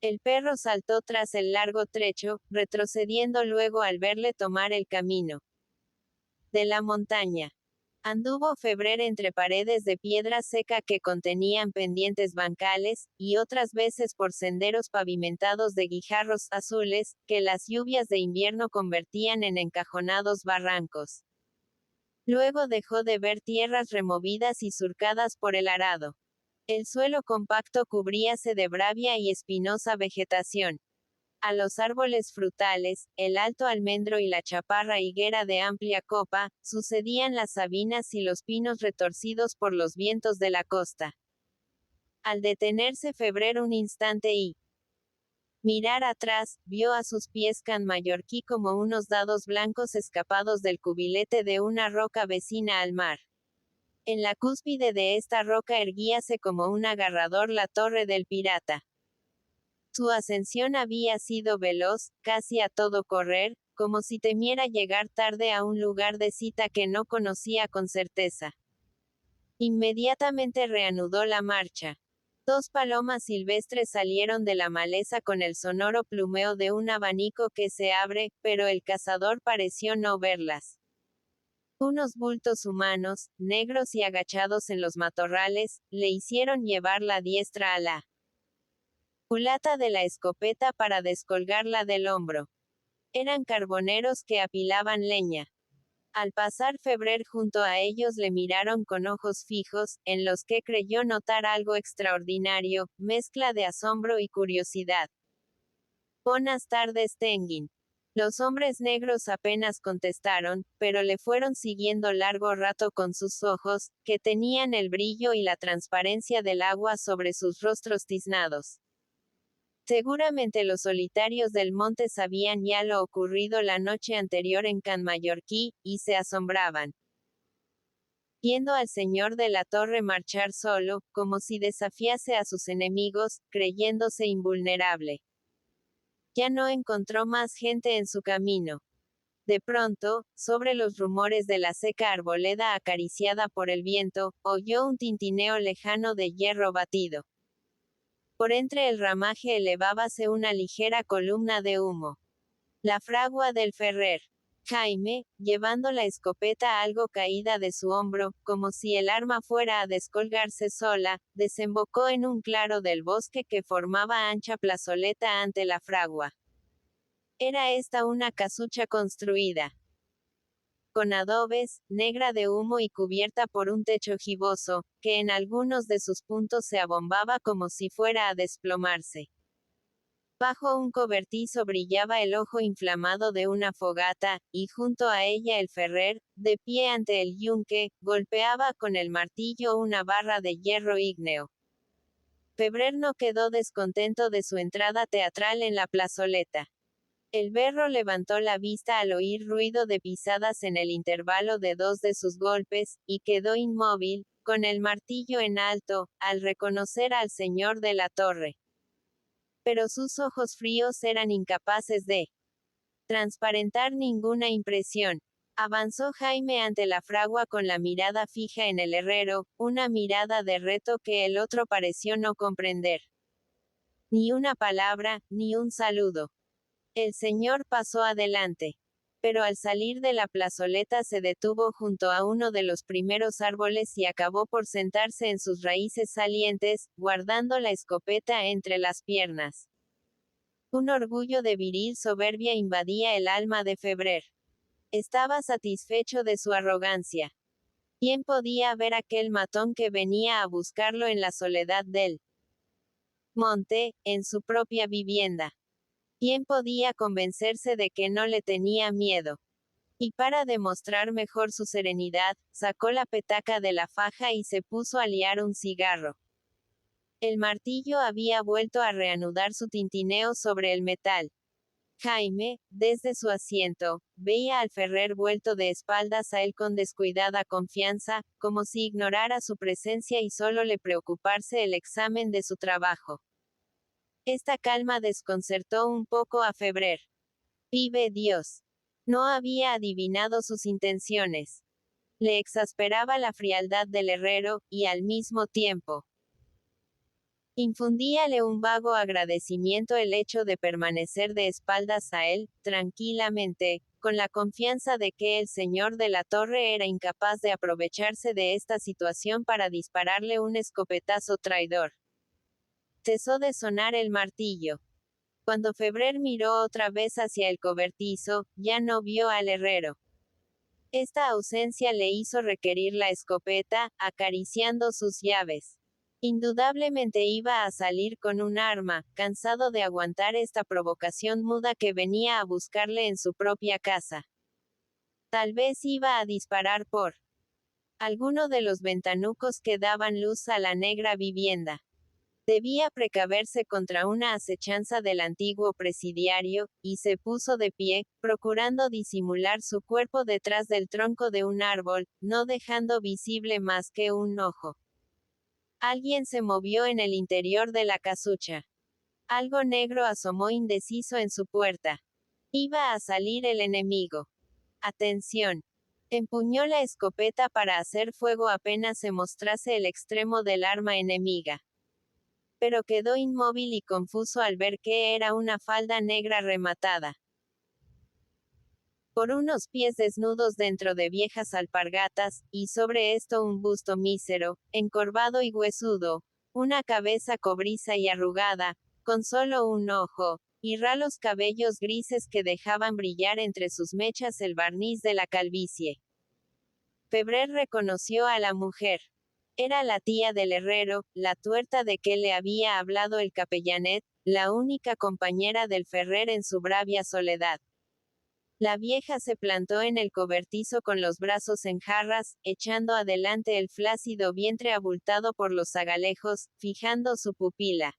El perro saltó tras el largo trecho, retrocediendo luego al verle tomar el camino de la montaña. Anduvo Febrer entre paredes de piedra seca que contenían pendientes bancales, y otras veces por senderos pavimentados de guijarros azules, que las lluvias de invierno convertían en encajonados barrancos. Luego dejó de ver tierras removidas y surcadas por el arado. El suelo compacto cubríase de bravia y espinosa vegetación. A los árboles frutales, el alto almendro y la chaparra higuera de amplia copa, sucedían las sabinas y los pinos retorcidos por los vientos de la costa. Al detenerse Febrer un instante y mirar atrás, vio a sus pies Can Mallorquí como unos dados blancos escapados del cubilete de una roca vecina al mar. En la cúspide de esta roca erguíase como un agarrador la torre del pirata. Su ascensión había sido veloz, casi a todo correr, como si temiera llegar tarde a un lugar de cita que no conocía con certeza. Inmediatamente reanudó la marcha. 2 palomas silvestres salieron de la maleza con el sonoro plumeo de un abanico que se abre, pero el cazador pareció no verlas. Unos bultos humanos, negros y agachados en los matorrales, le hicieron llevar la diestra a la culata de la escopeta para descolgarla del hombro. Eran carboneros que apilaban leña. Al pasar Febrer junto a ellos le miraron con ojos fijos, en los que creyó notar algo extraordinario, mezcla de asombro y curiosidad. Buenas tardes, Tenguin. Los hombres negros apenas contestaron, pero le fueron siguiendo largo rato con sus ojos, que tenían el brillo y la transparencia del agua sobre sus rostros tiznados. Seguramente los solitarios del monte sabían ya lo ocurrido la noche anterior en Can Mallorquí, y se asombraban. Viendo al señor de la torre marchar solo, como si desafiase a sus enemigos, creyéndose invulnerable. Ya no encontró más gente en su camino. De pronto, sobre los rumores de la seca arboleda acariciada por el viento, oyó un tintineo lejano de hierro batido. Por entre el ramaje elevábase una ligera columna de humo. La fragua del Ferrer. Jaime, llevando la escopeta algo caída de su hombro, como si el arma fuera a descolgarse sola, desembocó en un claro del bosque que formaba ancha plazoleta ante la fragua. Era esta una casucha construida con adobes, negra de humo y cubierta por un techo giboso, que en algunos de sus puntos se abombaba como si fuera a desplomarse. Bajo un cobertizo brillaba el ojo inflamado de una fogata, y junto a ella el Ferrer, de pie ante el yunque, golpeaba con el martillo una barra de hierro ígneo. Febrer no quedó descontento de su entrada teatral en la plazoleta. El berro levantó la vista al oír ruido de pisadas en el intervalo de dos de sus golpes, y quedó inmóvil, con el martillo en alto, al reconocer al señor de la torre. Pero sus ojos fríos eran incapaces de transparentar ninguna impresión. Avanzó Jaime ante la fragua con la mirada fija en el herrero, una mirada de reto que el otro pareció no comprender. Ni una palabra, ni un saludo. El señor pasó adelante. Pero al salir de la plazoleta se detuvo junto a uno de los primeros árboles y acabó por sentarse en sus raíces salientes, guardando la escopeta entre las piernas. Un orgullo de viril soberbia invadía el alma de Febrer. Estaba satisfecho de su arrogancia. ¿Quién podía ver aquel matón que venía a buscarlo en la soledad del monte, en su propia vivienda? ¿Quién podía convencerse de que no le tenía miedo? Y para demostrar mejor su serenidad, sacó la petaca de la faja y se puso a liar un cigarro. El martillo había vuelto a reanudar su tintineo sobre el metal. Jaime, desde su asiento, veía al Ferrer vuelto de espaldas a él con descuidada confianza, como si ignorara su presencia y solo le preocupase el examen de su trabajo. Esta calma desconcertó un poco a Febrer. Vive Dios. No había adivinado sus intenciones. Le exasperaba la frialdad del herrero, y al mismo tiempo infundíale un vago agradecimiento el hecho de permanecer de espaldas a él, tranquilamente, con la confianza de que el señor de la torre era incapaz de aprovecharse de esta situación para dispararle un escopetazo traidor. Cesó de sonar el martillo. Cuando Febrer miró otra vez hacia el cobertizo, ya no vio al herrero. Esta ausencia le hizo requerir la escopeta, acariciando sus llaves. Indudablemente iba a salir con un arma, cansado de aguantar esta provocación muda que venía a buscarle en su propia casa. Tal vez iba a disparar por alguno de los ventanucos que daban luz a la negra vivienda. Debía precaverse contra una acechanza del antiguo presidiario, y se puso de pie, procurando disimular su cuerpo detrás del tronco de un árbol, no dejando visible más que un ojo. Alguien se movió en el interior de la casucha. Algo negro asomó indeciso en su puerta. Iba a salir el enemigo. Atención. Empuñó la escopeta para hacer fuego apenas se mostrase el extremo del arma enemiga. Pero quedó inmóvil y confuso al ver que era una falda negra rematada por unos pies desnudos dentro de viejas alpargatas, y sobre esto un busto mísero, encorvado y huesudo, una cabeza cobriza y arrugada, con solo un ojo, y ralos cabellos grises que dejaban brillar entre sus mechas el barniz de la calvicie. Febrer reconoció a la mujer. Era la tía del herrero, la tuerta de que le había hablado el capellanet, la única compañera del Ferrer en su bravia soledad. La vieja se plantó en el cobertizo con los brazos en jarras, echando adelante el flácido vientre abultado por los zagalejos, fijando su pupila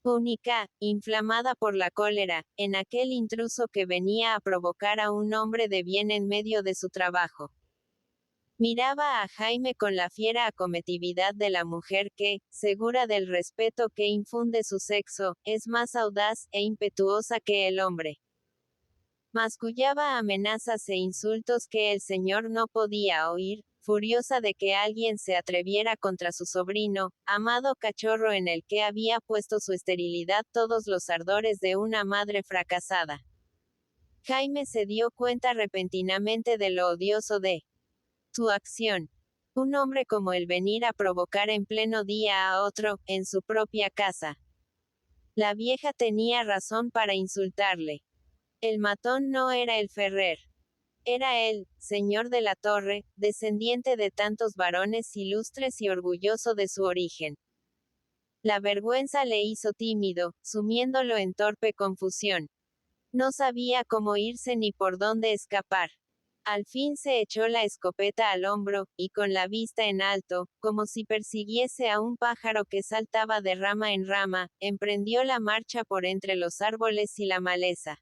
única, inflamada por la cólera, en aquel intruso que venía a provocar a un hombre de bien en medio de su trabajo. Miraba a Jaime con la fiera acometividad de la mujer que, segura del respeto que infunde su sexo, es más audaz e impetuosa que el hombre. Mascullaba amenazas e insultos que el señor no podía oír, furiosa de que alguien se atreviera contra su sobrino, amado cachorro en el que había puesto su esterilidad todos los ardores de una madre fracasada. Jaime se dio cuenta repentinamente de lo odioso de su acción. Un hombre como él venir a provocar en pleno día a otro, en su propia casa. La vieja tenía razón para insultarle. El matón no era el Ferrer. Era él, señor de la Torre, descendiente de tantos varones ilustres y orgulloso de su origen. La vergüenza le hizo tímido, sumiéndolo en torpe confusión. No sabía cómo irse ni por dónde escapar. Al fin se echó la escopeta al hombro, y con la vista en alto, como si persiguiese a un pájaro que saltaba de rama en rama, emprendió la marcha por entre los árboles y la maleza.